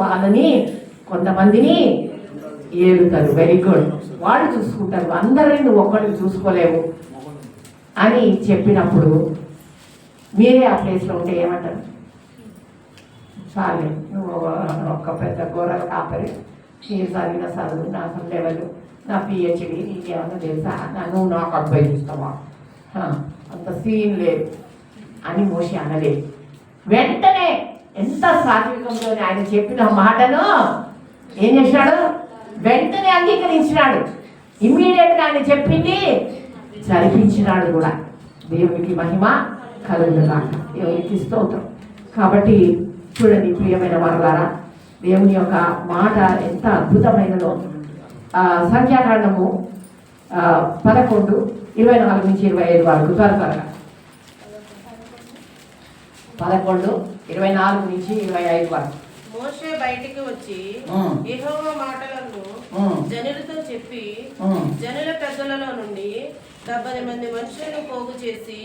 వాళ్ళని కొంతమందిని ఏలుతారు. వెరీ గుడ్, వాళ్ళు చూసుకుంటారు, అందరినీ నువ్వు ఒక్కడిని చూసుకోలేవు అని చెప్పినప్పుడు మీరే ఆ ప్లేస్లో ఉంటే ఏమంటారు? చాలే, నువ్వు ఒక్క పెద్ద గోరలు కాపరి, నేను చదివిన చదువు, నా లెవెల్, నా పిహెచ్డి, నీకేమన్నా తెలుసా, నువ్వు నాకు అడ్వైజ్ ఇస్తావా, అంత సీన్ లేదు అని మోషే అనలేదు. వెంటనే ఎంత సాత్వికంతో ఆయన చెప్పిన మాటను ఏం చేసినాడు? వెంటనే అంగీకరించినాడు. ఇమ్మీడియట్గా ఆయన చెప్పింది జరిపించినాడు కూడా. దేవునికి మహిమ కలుగుగాక, దేవునికి స్తోత్రం. కాబట్టి చూడండి ప్రియమైన వారలారా, దేవుని యొక్క మాట ఎంత అద్భుతమైనదో. సంఖ్యాకాండము 11:24-25 వరకు త్వరగా. 11:24-25 వరకు. మోషే బయటికి వచ్చి యెహోవా మాటలను జనులతో చెప్పి జనుల పెద్దలలో నుండి 70 మంది మనుషులను పోగు చేసి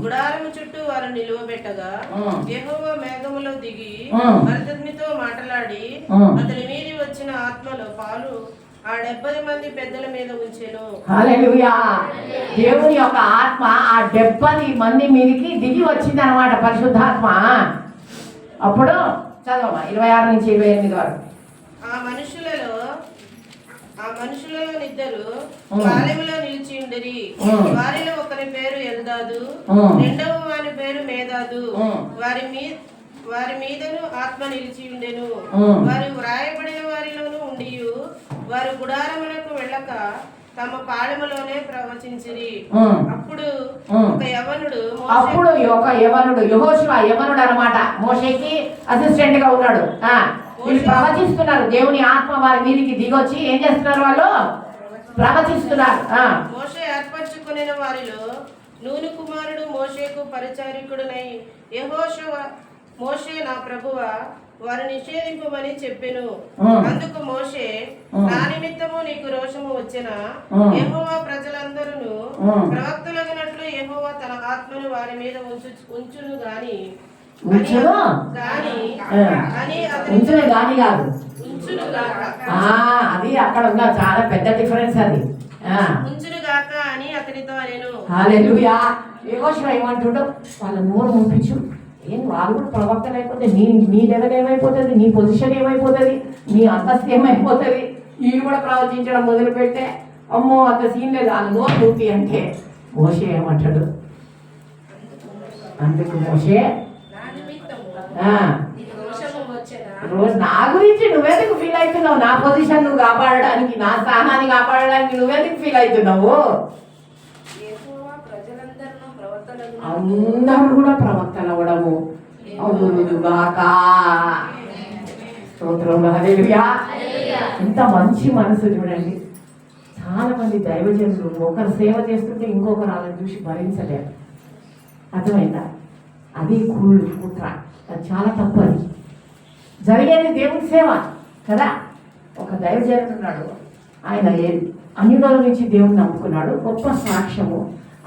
గుడారము చుట్టూ వారు నిలువబెట్టగా యెహోవా మేఘములో దిగి అతనితో మాట్లాడి అతని మీది వచ్చిన ఆత్మలో పాలు ఆ 70 మంది పెద్దల మీద ఉంచెను. హల్లెలూయా! దేవుని యొక్క ఆత్మ ఆ 70 మంది మీదకి దిగి వచ్చింది అనమాట, పరిశుద్ధాత్మ. అప్పుడు చదవమా 26-28 వరకు. ఆ మనుషులలో ఆ మనుషులలో ఇద్దరు పాలెములో నిలిచి ఉండేది. వారిలో ఒకరి పేరు ఎల్దాదు, రెండవ వారి పేరు మేదాదు. వారి మీదను ఆత్మ నిలిచి ఉండెను. వారు వ్రాయబడిన వారిలోనూ ఉండి వారు గుడారములకు వెళ్ళక తమ పాళెములోనే ప్రవచించిరి. అప్పుడు ఒక యవనుడు యెహోషువ యవనుడు అన్నమాట, మోషేకి అసిస్టెంట్ గా ఉన్నాడు. వీళ్ళు ప్రవచిస్తున్నారు. దేవుని ఆత్మ వారి మీదికి దిగొచ్చి ఏం చేస్తున్నారు? వాళ్ళు ప్రవచిస్తున్నారు. మోషే ఏర్పరచుకునే వారిలో నూను కుమారుడు మోషేకు పరిచారికుడునై యెహోషువ, మోషే నా ప్రభువా వారు నిషేధింపమని చెప్పెను. అందుకు మోషే, నా నిమిత్తము నీకు రోషము వచ్చెనా? యెహోవా ప్రజలందరూ ప్రవక్తలగినట్లు యెహోవా తన ఆత్మను వారి మీద ఉంచును గాని అది అక్కడ ఉన్న చాలా పెద్ద డిఫరెన్స్ అది. ఉంచునుగాక అని అతనితో నేను. హల్లెలూయా. యెహోషువ ఏమంటుండో వాళ్ళ నోరు పంపించు. ఏం వాళ్ళు కూడా ప్రవక్తలు అయిపోతే నీ లెవెల్ ఏమైపోతుంది, నీ పొజిషన్ ఏమైపోతుంది, నీ అంతస్తు ఏమైపోతుంది. వీళ్ళు కూడా ప్రవచించడం మొదలు పెడితే అమ్మో అంత సీన్ లేదు, వాళ్ళు నోరు పూర్తి అంటే మోషే ఏమంటాడు? అందుకు మోషే రోజు నా గురించి నువ్వెందుకు ఫీల్ అవుతున్నావు? నా పొజిషన్ నువ్వు కాపాడడానికి, నా స్థానాన్ని కాపాడడానికి నువ్వెందుకు ఫీల్ అవుతున్నావు? అందరూ కూడా ప్రవక్తలు అవ్వడము అవునుగాక. స్తోత్రం. హల్లెలూయా. ఎంత మంచి మనసు చూడండి. చాలా మంది దైవజనులు ఒకరు సేవ చేస్తుంటే ఇంకొకరు వాళ్ళని చూసి భరించలేరు. అర్థమైందా? అది కుట్ర, అది చాలా తప్పు. అది జరిగేది దేవుని సేవ కదా. ఒక దైవజనుడు ఉన్నాడు, ఆయన అన్యుల నుంచి దేవుని నమ్ముకున్నాడు. గొప్ప సాక్ష్యము.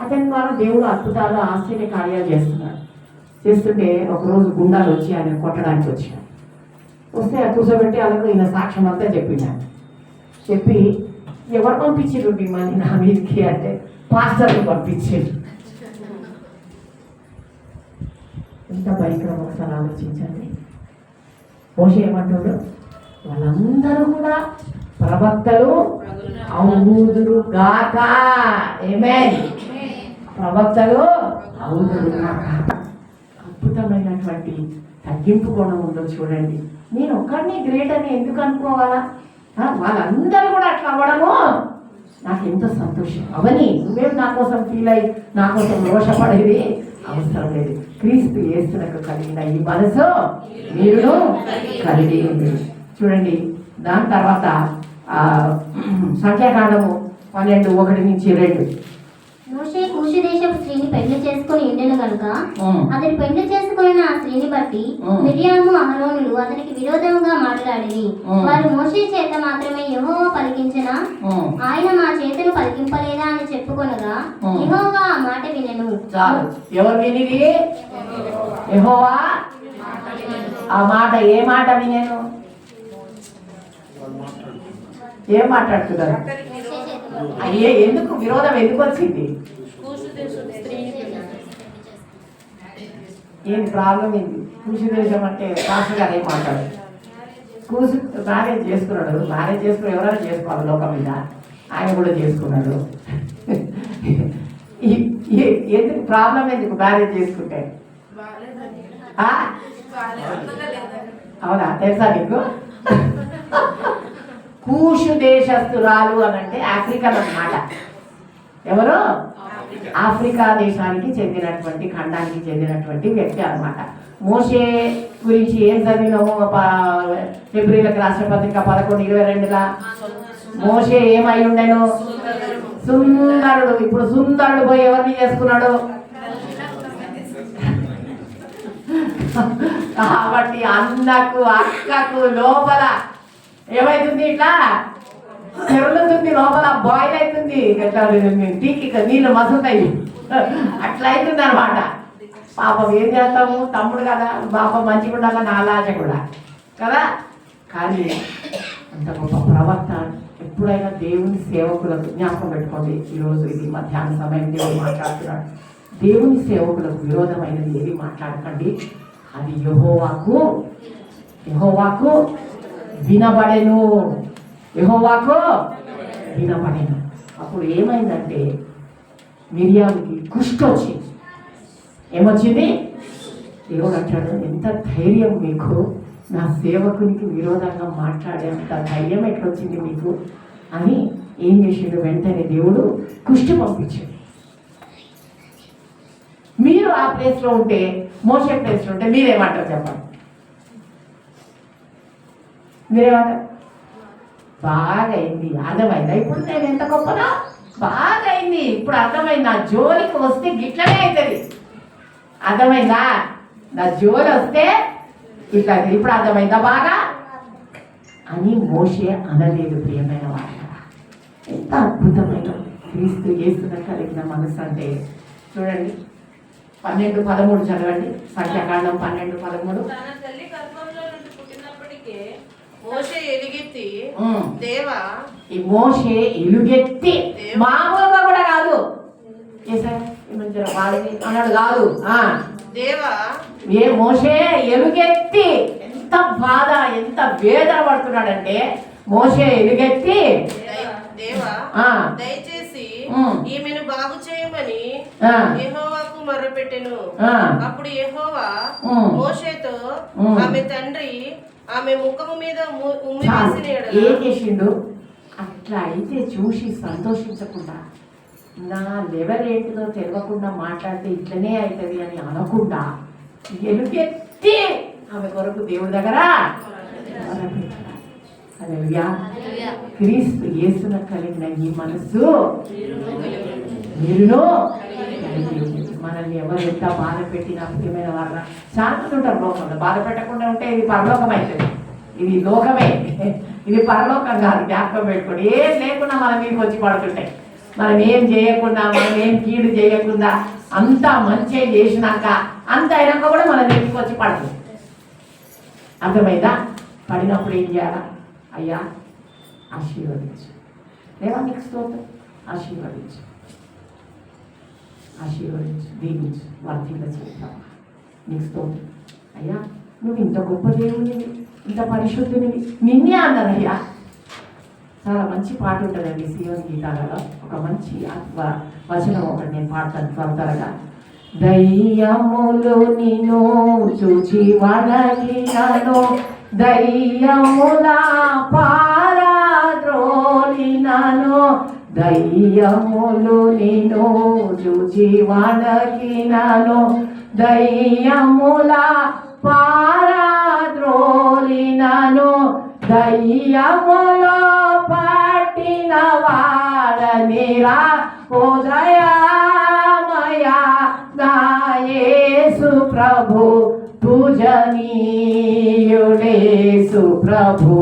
అతని ద్వారా దేవుడు అద్భుతాలు ఆశ్చర్య కార్యాలు చేస్తున్నాడు. చేస్తుంటే ఒకరోజు గుండాలు వచ్చి ఆయన కొట్టడానికి వచ్చాడు. వస్తే కూర్చోబెట్టి వాళ్ళకు ఈయన సాక్ష్యం అంతా చెప్పిండాడు. చెప్పి ఎవరు పంపించారు మిమ్మల్ని నా మీదకి అంటే పాస్టర్ని పంపించారు. ఎంత భయంకరం ఒకసారి ఆలోచించండి. మోషే ఏమంటాడు? వాళ్ళందరూ కూడా ప్రవక్తలు అవుదురు గాక. ఆమేన్. ప్రవక్తలు అవుదురు గాక. అద్భుతమైనటువంటి తగ్గింపు గుణం ఉందో చూడండి. నేను ఒక్కడిని గ్రేట్ అని ఎందుకు అనుకోవాలా? వాళ్ళందరూ కూడా అట్లా అవ్వడము నాకు ఎంతో సంతోషం. అవని నువ్వేం నా కోసం ఫీల్ అయ్యి నా కోసం రోషపడేది అవసరం లేదు. క్రీస్తు యేసునకు కలిగిన ఈ మనసు మీరు కలిగి ఉంది. చూడండి. దాని తర్వాత సంఖ్యాకాండము 12:1-2. మోషే కూషు దేశపు స్త్రీని పెళ్లి చేసుకుని ఉండెను గనుక అతని పెళ్లి చేసుకున్న ఆ స్త్రీని బట్టి మిరియాము అహరోనులు అతనికి విరోధంగా మాట్లాడి, వారు మోషే చేత మాత్రమే యెహోవా పలికించిన, ఆయన మా చేతను పలికింపలేదా అని చెప్పుకొనగా యెహోవా ఆ మాట వినెను. ఎవరు వినిది? యెహోవా ఆ మాట. ఏ మాట వినెను? ఏం మాట్లాడుతున్నారు? అయ్యే ఎందుకు విరోధం ఎందుకు వచ్చింది? ఏంటి ప్రాబ్లం ఏంటి? కూసు దేశం అంటే పాస్టర్ గారు ఏం మాట్లాడు? కూసు మ్యారేజ్ చేసుకున్నాడు. మ్యారేజ్ చేసుకుని ఎవరైనా చేసుకోవాలి లోకం మీద. ఆయన కూడా చేసుకున్నాడు. ఎందుకు ప్రాబ్లం? ఎందుకు మ్యారేజ్ చేసుకుంటే? అవునా? తెలుసా నీకు? కూషు దేశస్తురాలు అని అంటే ఆఫ్రికన్ అన్నమాట. ఎవరు? ఆఫ్రికా దేశానికి చెందినటువంటి, ఖండానికి చెందినటువంటి వ్యక్తి అన్నమాట. మోషే గురించి ఏం చదివినాము? ఫిబ్రవరికి రాష్ట్రపత్రిక 11:22 మోషే ఏమై ఉండెను? సుందరుడు. ఇప్పుడు సుందరుడు పోయి ఎవరిని చేసుకున్నాడు? కాబట్టి అన్నకు అక్కకు లోపల ఏమైతుంది? ఇట్లా చెరులుతుంది, లోపల బాయిల్ అవుతుంది, ఎట్లా టీకి నీళ్ళు మసులుతాయి, అట్లా అవుతుంది అనమాట. పాపం ఏం చేస్తాము? తమ్ముడు కదా, పాపం మంచిగా ఉండాలి, నా లాజ కూడా కదా. కానీ అంత గొప్ప ప్రవక్త. ఎప్పుడైనా దేవుని సేవకులకు జ్ఞాపకం పెట్టుకోండి. ఈరోజు ఇది మధ్యాహ్న సమయం దేవుడు మాట్లాడుతున్నాడు. దేవుని సేవకులకు విరోధమైనది ఏది మాట్లాడకండి. అది యెహోవాకు వినబడెను. యెహోవాకు వినపడెను. అప్పుడు ఏమైందంటే మిరియాముకి కుష్ఠ వచ్చింది. ఏమొచ్చింది? దేవుడు అంటాడు, ఎంత ధైర్యం మీకు, నా సేవకునికి విరోధంగా మాట్లాడేంత ధైర్యం ఎట్లొచ్చింది మీకు అని ఏం చేసిండు? వెంటనే దేవుడు కుష్ఠ పంపించాడు. మీరు ఆ ప్లేస్లో ఉంటే, మోసే ప్లేస్లో ఉంటే మీరేమంటారు చెప్పండి? మీరేమంటారు? బాగా అయింది, అర్థమైందా? ఇప్పుడు నేను ఎంత గొప్పనా? బాగా అయింది, ఇప్పుడు అర్థమైంది. నా జోలికి వస్తే గిట్లనే అవుతుంది. అర్థమైందా? నా జోలి వస్తే ఇట్లా అవుతుంది. ఇప్పుడు అర్థమైందా బాగా అని మోషే అనలేదు. ప్రియమైన వారు, ఎంత అద్భుతమైన క్రీస్తు యేసున కలిగిన మనసు అంటే చూడండి. 12:13 చదవండి. సంఖ్యాకాండం 12:13. తన తల్లి గర్భంలో నుండి పుట్టినప్పటికే మోషే ఎలుగెత్తి దేవా, ఈ మోషే ఎలుగెత్తి మామూలుగా కూడా కాదు, అన్నాడు కాదు. దేవా, ఏ మోషే ఎలుగెత్తి, ఎంత బాధ, ఎంత వేదన పడుతున్నాడంటే మోషే ఎలుగెత్తి దేవా దయచేసి ఈమెను బాగు చేయమని యెహోవాకు మొర్రపెట్టెను. అప్పుడు యెహోవా మోషేతో ఆమె తండ్రి ఆమె ముఖము మీద ఉమ్మి వేసిన ఏం చేసిండు? అట్లా అయితే చూసి సంతోషించకుండా, నా లెవెల్ ఏంటిదో తెలియకుండా మాట్లాడితే ఇట్లనే అవుతుంది అని అనకుండా ఎలుగెత్తి ఆమె కొరకు దేవుడి దగ్గర హల్లెలూయా. క్రీస్తు యేసున కలిగిన ఈ మనస్సు మీరును మనల్ని ఎవరు ఎంత బాధ పెట్టినా ప్రియమైన వాళ్ళ శాంతులు ఉంటారు లోకంలో. బాధ పెట్టకుండా ఉంటే ఇది పరలోకం అవుతుంది. ఇది లోకమే, ఇది పరలోకం కాదు. జ్ఞాపకం పెట్టుకోండి. ఏం లేకుండా మనం మీకు వచ్చి పడుతుంటాయి. మనం ఏం చేయకుండా, మనం ఏం కీడు చేయకుండా, అంతా మంచి చేసినాక అంత అయినాక కూడా మన దగ్గరికి వచ్చి పడుతుంది. అర్థమైందా? పడినప్పుడు ఏం చేయాలా? అయ్యా ఆశీర్వదించు, లేదా నీకు స్తోత్రం, ఆశీర్వదించు, ఆశీర్వదించు, దీవించు, వర్ధిల్ల చేస్తావా, నీకు స్తోత్రం. అయ్యా నువ్వు ఇంత గొప్ప దేవునివి, ఇంత పరిశుద్ధునివి, నిన్నే అన్నారయ్యా. చాలా మంచి పాట ఉంటుందండి సియోని గీతాలలో. ఒక మంచి ఆత్మ వచనం ఒకటి నేను పాడతాను త్వరగా. దయ్యములు నిన్ను చూచి వణగినను, దయ్యముల పారద్రోలినను, దయ్యములు నిన్ను చూచి వణగినను, దయ్యముల పారద్రోలినను, దయ్యములో పట్టిన వాడనిరా ఉదయమయా నా యేసు ప్రభు, పూజనీయుడేసు ప్రభు,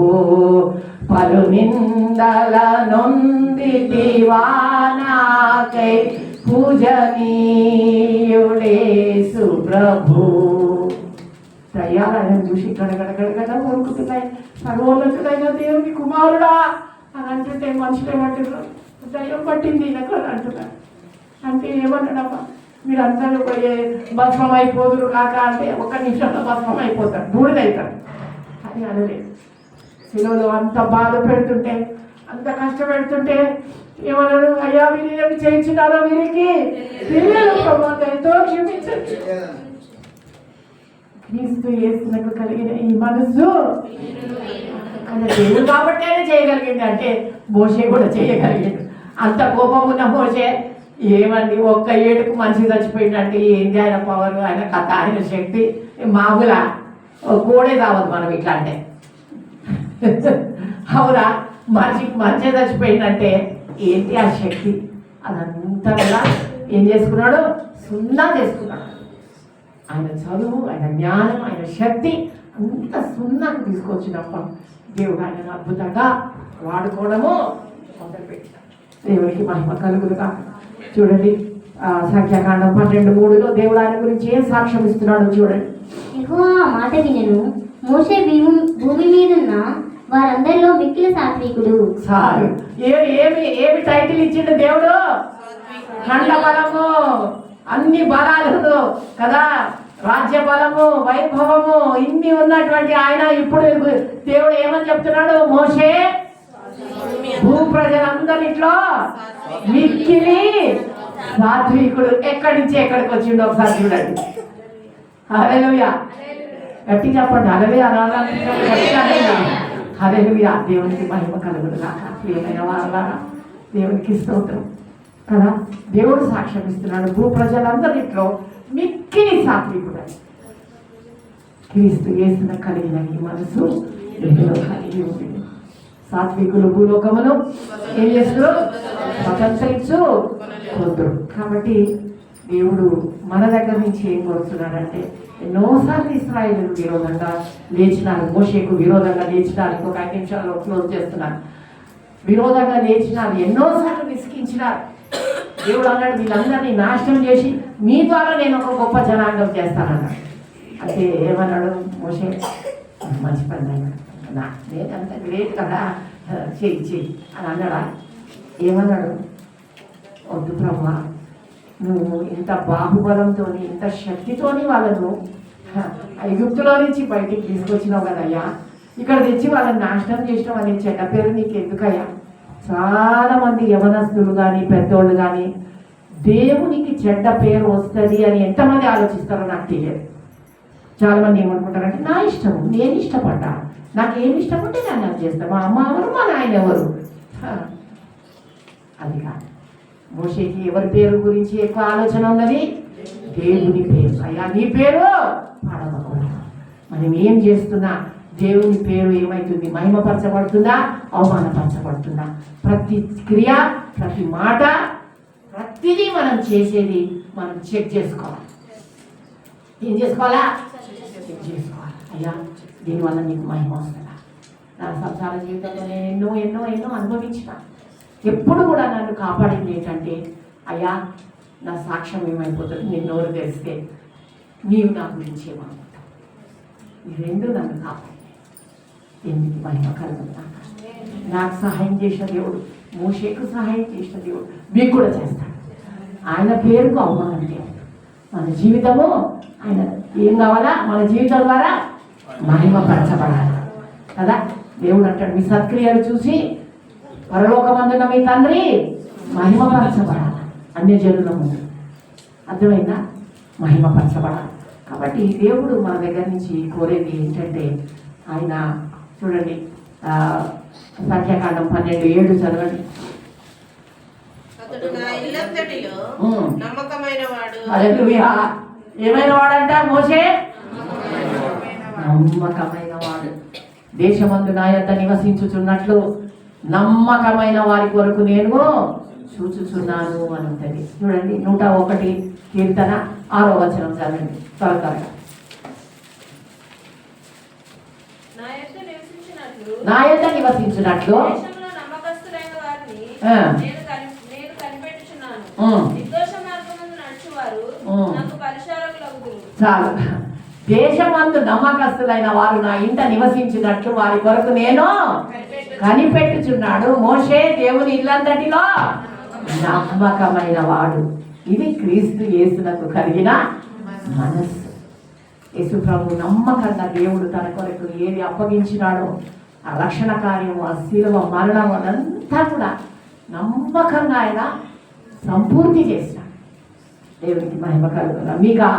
పలు నిందల నొందితివా నాకై, పూజనీయుడేసు ప్రభు. దయ్యాలను చూసి గడగడగడగడ వణుకుతున్నాయి. సర్వోన్నతుడైన దేవుని కుమారుడా అని అంటుంటే మనుషులు ఏమంటున్నారు? దయ్యం పట్టింది నాకు అని అంటున్నారు. అంటే ఏమన్నాడమ్మా, మీరు అందరూ పోయే భస్మం అయిపోదురు కాక అంటే ఒక నిమిషంలో భస్మం అయిపోతారు, బూడిదవుతారు అని అనలేదు. శిలువలో అంత బాధ పెడుతుంటే, అంత కష్టపెడుతుంటే ఏమన్నాడు? అయ్యా మీరు ఏమి చేయించినారో వీరికి తెలియదు ప్రభు, ఎంతో క్షమించండి. క్రీస్తు యేసునకు కలిగిన ఈ మనసు అంటే దేవుడు కాబట్టి ఆయన చేయగలిగింది. అంటే మోషే కూడా చేయగలిగాడు. అంత కోపం ఉన్న మోషే ఏమండి, ఒక్క ఏడుకు మనిషి చచ్చిపోయిందంటే ఏంది ఆయన పవర్, ఆయన కథ, ఆయన శక్తి మామూలా కోడే రావద్దు మనం ఇట్లా అంటే. అవునా? మనిషి చచ్చిపోయిందంటే ఏంటి ఆ శక్తి? అదంతా కూడా ఏం చేసుకున్నాడు? సున్నా చేసుకున్నాడు. ఆయన చదువు, ఆయన జ్ఞానం, ఆయన శక్తి అంత సున్నాకు తీసుకొచ్చినప్పుడు దేవుడు ఆయనను అద్భుతంగా వాడుకోవడము మొదలుపెట్టాడు. దేవునికి మహిమ కలుగులుగా. చూడండి సంఖ్యాకాండం 12:3 దేవుడు ఆయన గురించి ఏం సాక్ష్యం ఇస్తున్నాడో చూడండి. యెహోవా మాట వినెను, మోషే భూమి మీదున్న వారందరిలో మిక్కిలి సాత్వికుడు. సారు ఏమి టైటిల్ ఇచ్చిండు దేవుడు? ఖండ బలము, అన్ని బలాలు కదా, రాజ్య బలము, వైభవము, ఇన్ని ఉన్నటువంటి ఆయన ఇప్పుడు దేవుడు ఏమని చెప్తున్నాడు? మోషే భూ ప్రజలందరిలో మిక్కిలి సాత్వికుడు. ఎక్కడి నుంచి ఎక్కడికి వచ్చిండో ఒకసారి చూడండి. హల్లెలూయా. గట్టి చెప్పండి. హల్లెలూయా. హల్లెలూయా. దేవునికి మహిమ కలుగును గాక. ప్రియమైన వారలారా, దేవునికి స్తోత్రం కదా. దేవుడు సాక్ష్యం ఇస్తున్నాడు. భూ ప్రజలందరిలో మిక్కిలి సాత్వికుడు. క్రీస్తు యేసున కలిగిన ఈ మనసు దేవుడు కలిగి ఉంది. సాత్వికులు భూలోకమును ఏం చేస్తారు? స్వతంత్రించు కొందరు. కాబట్టి దేవుడు మన దగ్గర నుంచి ఏం కోరుతున్నాడంటే, ఎన్నోసార్లు ఇశ్రాయేలు విరోధంగా లేచినారు, మోషేకు విరోధంగా లేచినారు. ఇంకొక 5 నిమిషాల్లో క్లోజ్ చేస్తున్నారు. విరోధంగా లేచినారు, ఎన్నోసార్లు విసిగించినారు. దేవుడు అన్నాడు, వీళ్ళందరినీ నాశనం చేసి మీ ద్వారా నేను ఒక గొప్ప జనాంగం చేస్తానన్నాడు. అంటే ఏమన్నాడు మోషే? మంచి పని అన్నాడు. నేనంత గ్రేట్ కదా, చెయ్యి అని అన్నాడా? ఏమన్నాడు? వద్దు ప్రభా, నువ్వు ఇంత బాహుబలంతో ఇంత శక్తితోని వాళ్ళను ఐగుప్తులో నుంచి బయటికి తీసుకొచ్చినావు కదయ్యా, ఇక్కడ తెచ్చి వాళ్ళని నాశనం చేసినావు అనే చెడ్డ పేరు నీకు ఎందుకయ్యా? చాలా మంది యవనస్తులు కానీ పెద్దోళ్ళు కానీ దేవునికి చెడ్డ పేరు వస్తుంది అని ఎంతమంది ఆలోచిస్తారో నాకు తెలియదు. చాలా మంది ఏమనుకుంటారంటే, నా ఇష్టం, నేను ఇష్టపడ్డా, నాకు ఏమి ఇష్టం ఉంటే నేను అది చేస్తాను, మా అమ్మ ఎవరు, మా నాయన ఎవరు. అది కాదు. మోషేకి ఎవరి పేరు గురించి ఎక్కువ ఆలోచన ఉన్నది? దేవుని పేరు. అయ్యా నీ పేరు పాడవకూడదు. మనం ఏం చేస్తున్నా దేవుని పేరు ఏమవుతుంది? మహిమపరచబడుతుందా, అవమానపరచబడుతుందా? ప్రతి క్రియ, ప్రతి మాట, ప్రతిదీ మనం చేసేది మనం చెక్ చేసుకోవాలి. ఏం చేసుకోవాలా? చెక్ చేసుకోవాలి. అయ్యా దీనివల్ల నీకు మహిమ వస్తుందా? నా సంసార జీవితంలో నేను ఎన్నో ఎన్నో ఎన్నో అనుభవించిన. ఎప్పుడు కూడా నన్ను కాపాడింది ఏంటంటే, అయ్యా నా సాక్ష్యం ఏమైపోతుంది, నేను నోరు తెరిస్తే నీవు నా గురించి ఏమనుకుంటావు. ఈ రెండు నన్ను కాపాడి ఎందుకు మహిమ కలుగుతా. నాకు సహాయం చేసిన దేవుడు, మోషేకు సహాయం చేసిన దేవుడు మీకు కూడా చేస్తాడు. ఆయన పేరుకు అవమానం లేదు. మన జీవితము ఆయన ఏం కావాలా? మన జీవితం ద్వారా మహిమపరచబడాలి కదా. దేవుడు అంటాడు, మీ సత్క్రియలు చూసి పరలోకమందున మీ తండ్రి మహిమపరచబడాలి. అన్య జనుల ముందు. అర్థమైందా? మహిమపరచబడాలి. కాబట్టి దేవుడు మన దగ్గర నుంచి కోరేది ఏంటంటే, ఆయన చూడండి సంఖ్యాకాండం 12:7 చదవండి. అతడు నా ఇల్లంతటిలో నమ్మకమైన వాడు. హల్లెలూయా. ఏమైన వాడంట మోషే? నమ్మకమైన వాడు. దేశమందు నా యొద్ద నివసించుచున్నట్లు నమ్మకమైన వారి కొరకు నేను చూచుచున్నాను అని ఉంటుంది. చూడండి 101 కీర్తన 6వ వచనం చదవండి త్వరగా. నా యొద్ద నివసించినట్లు దేశంలో నమ్మకస్తులైన వారిని నేను కనిపెట్టుచున్నాను. నిర్దోష మార్గమందు నడుచువారు నాకు పరిచారకులగుదురు. చాలు. దేశమందు నమ్మకస్తులైన వారు నా ఇంట నివసించినట్లు వారి కొరకు నేను కనిపెట్టుచున్నాడు. మోషే దేవుని ఇల్లంతటిలో నమ్మకమైన వాడు. ఇది క్రీస్తు యేసునకు కలిగిన మనస్సు. యేసు ప్రభు నమ్మకంగా దేవుడు తన కొరకు ఏది అప్పగించినాడో, ఆ రక్షణ కార్యము, ఆ శిలువ మరణం, అదంతా కూడా నమ్మకంగా ఆయన సంపూర్తి చేశాడు. దేవునికి మహిమ కలుగునా. మీకా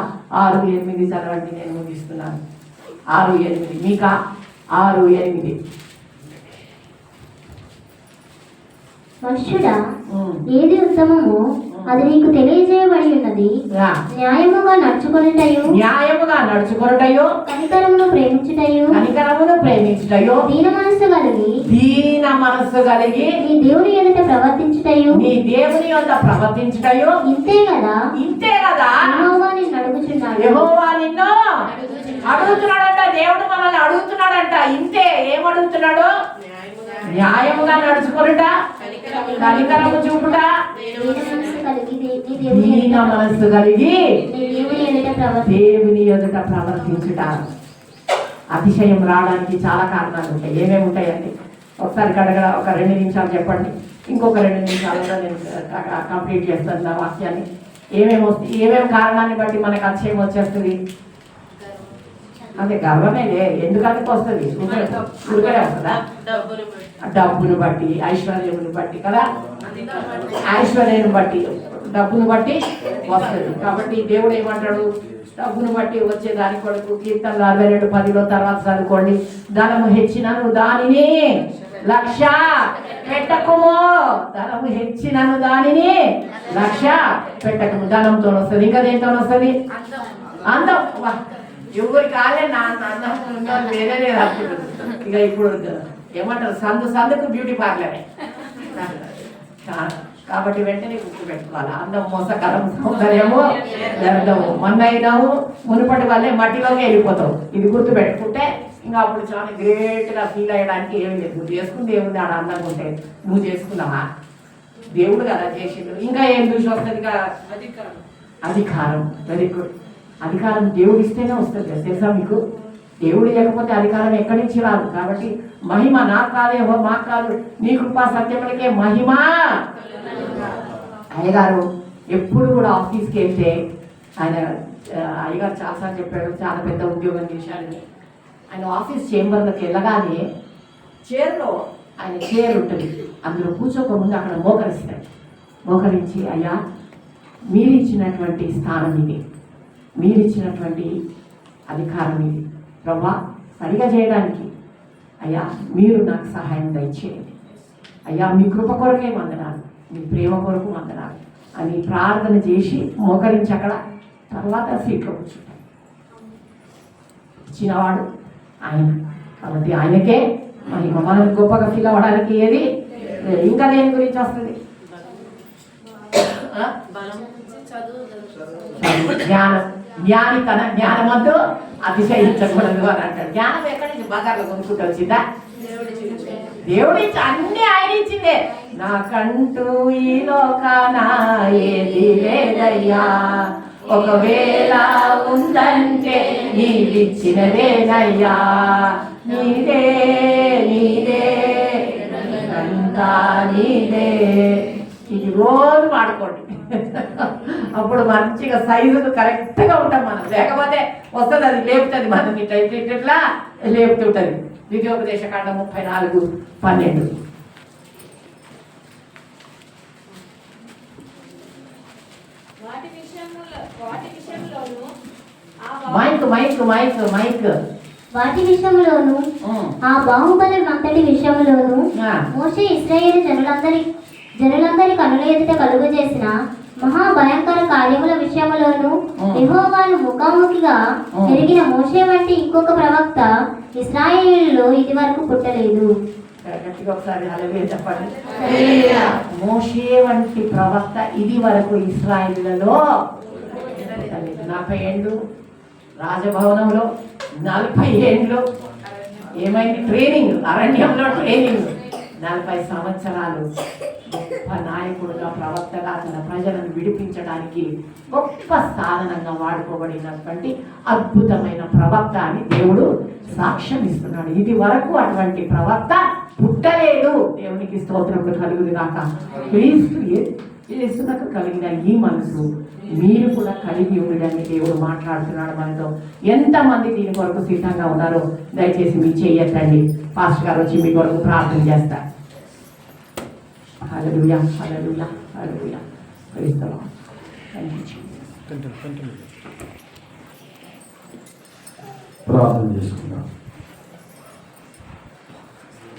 6:8 చదవండి, నేను ముగిస్తున్నాను. 6:8 మీకా 6:8. మనుష్యుడా, ఏది ఉత్తమము అది నీకు తెలియజేయబడి ఉన్నది. న్యాయముగా నడుచుకొనుటయు కనికరమును ప్రేమించుటయు దీన మనస్సు కలిగి నీ దేవుని ఎదుట ప్రవర్తించుటయు ఇంతే కదా యెహోవా నిన్ను అడుగుచున్నాడు. యెహోవా నిన్ను అడుగుతున్నాడంట. దేవుడు మనల్ని అడుగుతున్నాడంట. ఇంతే. ఏమడుగుతున్నాడు? న్యాయముగా నడుచుకొనుట, కనికరము చూపుట, దీన మనస్సు కలిగి దేవుని ఎదుట ప్రవర్తించుట. అతిశయం రావడానికి చాలా కారణాలు ఉంటాయి. ఏమేమి ఉంటాయండి? ఒకసారి కడగడ ఒక 2 నిమిషాలు చెప్పండి. ఇంకొక 2 నిమిషాలుగా నేను కంప్లీట్ చేస్తాను నా వాక్యాన్ని. ఏమేమి వస్తాయి? ఏమేమి కారణాన్ని బట్టి మనకు అతిశయం వచ్చేస్తుంది? అదే గర్వమేలే, ఎందుకంటే వస్తుంది ఉరకడే వస్తుందా? డబ్బులు పెట్టి డబ్బును బట్టి, ఐశ్వర్యమును బట్టి కదా, ఐశ్వర్యాన్ని బట్టి, డబ్బును బట్టి వస్తుంది. కాబట్టి దేవుడు ఏమంటాడు? డబ్బును బట్టి వచ్చే దాని కొరకు కీర్తనలు 42:10 తర్వాత చదువుకోండి. ధనము హెచ్చినను దానిని లక్ష్య పెట్టకుము. ధనము హెచ్చినను దానిని లక్ష్య పెట్టకుము. ధనంతో వస్తుంది, ఇంకా దేంతో వస్తుంది? అందం. ఎవరి కాలే నా అందం ఉండాలి, వేరే లేదు అనుకుంటుంది. ఇక ఇప్పుడు ఏమంటారు, సందుకు బ్యూటీ పార్లరే. కాబట్టి వెంటనే గుర్తు పెట్టుకోవాలి, అందం మోసకరం, సౌందర్యము వ్యర్థము. మన్నైనావు మునుపటి వల్లే మట్టిలోకి వెళ్ళిపోతావు. ఇది గుర్తు పెట్టుకుంటే ఇంకా అప్పుడు చాలా గ్రేట్గా ఫీల్ అయ్యడానికి ఏమి లేదు. నువ్వు చేసుకుంది ఏముంది ఆడ అందంగా ఉంటే? నువ్వు చేసుకున్నావా? దేవుడు కదా చేసిండు. ఇంకా ఏం చూసి వస్తుంది? అధికారం. Very good. అధికారం దేవుడు ఇస్తేనే వస్తుంది కదా, తెలుసా మీకు? దేవుడు లేకపోతే అధికారం ఎక్కడి నుంచి రాదు. కాబట్టి మహిమ నాకు కాదే, మాకు కాదు, నీ కృపా సత్యములకే మహిమ. అయ్యగారు ఎప్పుడు కూడా ఆఫీస్కి వెళ్తే, ఆయన అయ్యగారు చాలాసార్లు చెప్పాడు, చాలా పెద్ద ఉద్యోగం చేశాడని. ఆయన ఆఫీస్ చేంబర్లోకి వెళ్ళగానే చైర్లో ఆయన చైర్ ఉంటుంది, అందులో కూర్చోకముందు అక్కడ మోకరిస్తాడు. మోకరించి, అయ్యా మీరు ఇచ్చినటువంటి స్థానం ఇది, మీరు ఇచ్చినటువంటి అధికారం ఇది ప్రభా, సరిగా చేయడానికి అయ్యా మీరు నాకు సహాయం దయచేయండి. అయ్యా మీ కృప కొరకే వందనాలు, మీ ప్రేమ కొరకు వందనాలు అని ప్రార్థన చేసి మోకరించి అక్కడ తర్వాత సీట్లో కూర్చుంటాడు. ఇచ్చినవాడు ఆయన, కాబట్టి ఆయనకే మహిమ. మనం గొప్పగా ఫీల్ అవ్వడానికి ఏది ఇంకా దేని గురించి వస్తుంది? జ్ఞానం. జ్ఞాని తన జ్ఞానమద్దు అతిశయించకూడదు అని అంటాడు. జ్ఞానం ఎక్కడి నుంచి? బజార్లో కొనుక్కుంటూ వచ్చిందా? దేవుడి అన్ని ఆయన ఇచ్చిందే. నాకంటూ ఈ లోకాన ఏది లేదయ్యా, ఒకవేళ ఉందంటే నీవిచ్చినదేనయ్యా. నీదే నీదే అంతా నీదే. ఇది రోజు వాడుకోండి, అప్పుడు మంచిగా సైజులు కరెక్ట్గా ఉంటాం మనం. లేకపోతే వస్తుంది, అది లేపుతుంది మనని, ఇట్లా లేపుతుంటుంది. ద్వితీయోపదేశకాండం 34:12. మైక్ వాటి విషయంలోను ఆ బాహుబలంతటి విషయంలోను మోషే ఇశ్రాయేలు జనులందరి కనుల ఎదుట కలుగు చేసిన మహాభయంకర కార్యముల విషయంలోను యెహోవాను ముఖాముఖిగా ఎరిగిన మోషే వంటి ఇంకొక ప్రవక్త ఇశ్రాయేలులో ఇది వరకు పుట్టలేదు. చెప్పండి. మోషే వంటి ప్రవక్త ఇది వరకు ఇశ్రాయేలులలో 40 ఏళ్ళు రాజభవనంలో, 40 ఏళ్ళు ఏమైంది? ట్రైనింగ్, అరణ్యంలో ట్రైనింగ్. 40 సంవత్సరాలు గొప్ప నాయకుడుగా, ప్రవక్తగా తన ప్రజలను విడిపించడానికి గొప్ప సాధనంగా వాడుకోబడినటువంటి అద్భుతమైన ప్రవక్త అని దేవుడు సాక్ష్యం ఇస్తున్నాడు. ఇది వరకు అటువంటి ప్రవక్త పుట్టలేదు. దేవునికి స్తోత్రములు కలుగును గాక. క్రీస్తు యేసునకు కలిగిన ఈ మనసు మీరు కూడా కలిగి ఉండడానికి దేవుడు మాట్లాడుతున్నాడు మనతో. ఎంతమంది దీని కొరకు సిద్ధంగా ఉన్నారో దయచేసి మీ చేయొద్దండి. పాస్టర్ గారు వచ్చి మీ కొరకు ప్రార్థన చేస్తారు. Hallelujah, hallelujah, hallelujah. Praise the Lord. Thank you Jesus. ప్రార్థన చేసుకుందాం.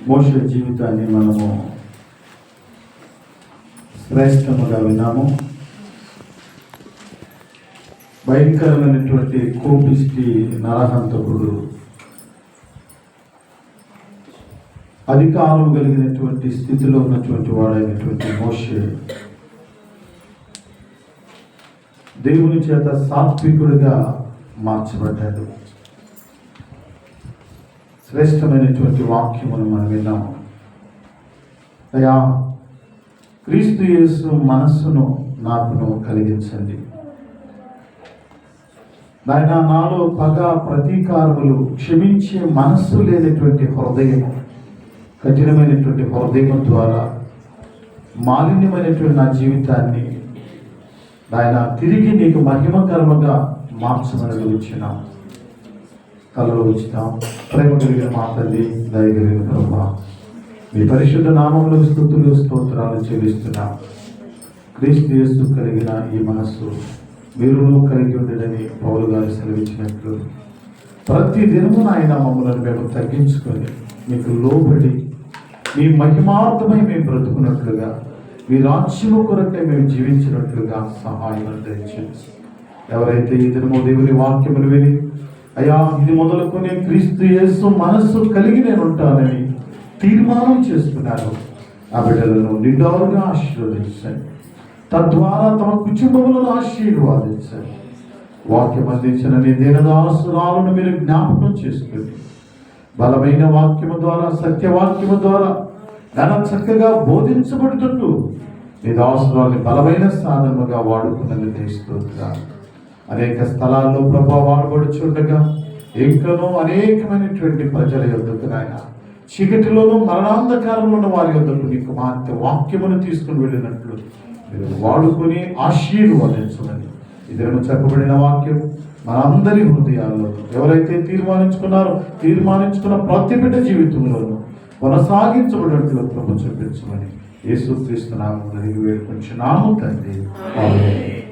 మోషే జీవితాన్ని మనము శ్రేష్టముగా విన్నాము. భయంకరమైనటువంటి కోపిష్టి నరహంతకుడు, అధికారం కలిగినటువంటి స్థితిలో ఉన్నటువంటి వాడైనటువంటి మోషే దేవుని చేత సాత్వికుడిగా మార్చబడ్డాడు. శ్రేష్టమైనటువంటి వాక్యమును మనం విన్నాము. అయ్యా, క్రీస్తు యేసు మనస్సును నాకును కలిగించండి. నాయన, నాలో పగ ప్రతీకారములు క్షమించే మనస్సు లేనటువంటి హృదయము, కఠినమైనటువంటి హృదయం ద్వారా మాలిన్యమైనటువంటి నా జీవితాన్ని నాయన తిరిగి నీకు మహిమకరముగా మార్చమని వచ్చినాం. కళలు ఉచితం. ప్రేమ కలిగిన మా తల్లి, దయ కలిగిన ప్రభా, మీ పరిశుద్ధ నామములకు స్తుతులు స్తోత్రాలు చెల్లిస్తున్నాం. క్రీస్తు యేసు కలిగిన ఈ మనస్సు మీరును కలిగి ఉండదని పౌలు గారు సెలవిచ్చినట్లు ప్రతి దినము ఆయన మమ్మల్ని మేము తగ్గించుకొని మీకు లోబడి మీ మహిమార్థమై మేము బ్రతుకున్నట్లుగా, మీ రాజ్యము కొరకై మేము జీవించినట్లుగా సహాయం దయచేసి. ఎవరైతే ఈ దినము దేవుని వాక్యములు విని అయ్యా ఇది మొదలుకొని క్రీస్తు యేసు మనస్సు కలిగి నేను ఉంటానని తీర్మానం చేసుకున్నారు, ఆ బిడ్డలను నిండారుగా ఆశీర్వదించండి. తద్వారా తమ కుటుంబములను ఆశీర్వాదించండి. వాక్యం అందించిన నీ దీనదాసురాలను మీరు జ్ఞాపకం చేసుకుని బలమైన వాక్యము ద్వారా, సత్యవాక్యము ద్వారా చక్కగా బోధించబడుతుంటూ నీ దాసురాల్ని బలమైన సాధనముగా వాడుకున్నది స్తోత్రాలు. అనేక స్థలాల్లో ప్రభావ వాడబడుచుండగా ఇంకనూ అనేకమైనటువంటి ప్రజల యొద్దకు నాయన చీకటిలోనూ మరణాంధకారంలో ఉన్న వారి యొద్దకు నీ కుమార్తె వాక్యమును తీసుకుని వెళ్ళినట్లు మీరు వాడుకొని ఆశీర్వదించమని ఇద్దరు చెప్పబడిన వాక్యం మనందరి హృదయాల్లో ఎవరైతే తీర్మానించుకున్న ప్రతి బిడ్డ జీవితంలోనూ కొనసాగించబడినట్లు ప్రభు చూపించమని యేసుక్రీస్తు నామమున వేడుకొంచున్నాము తండ్రి. ఆమేన్.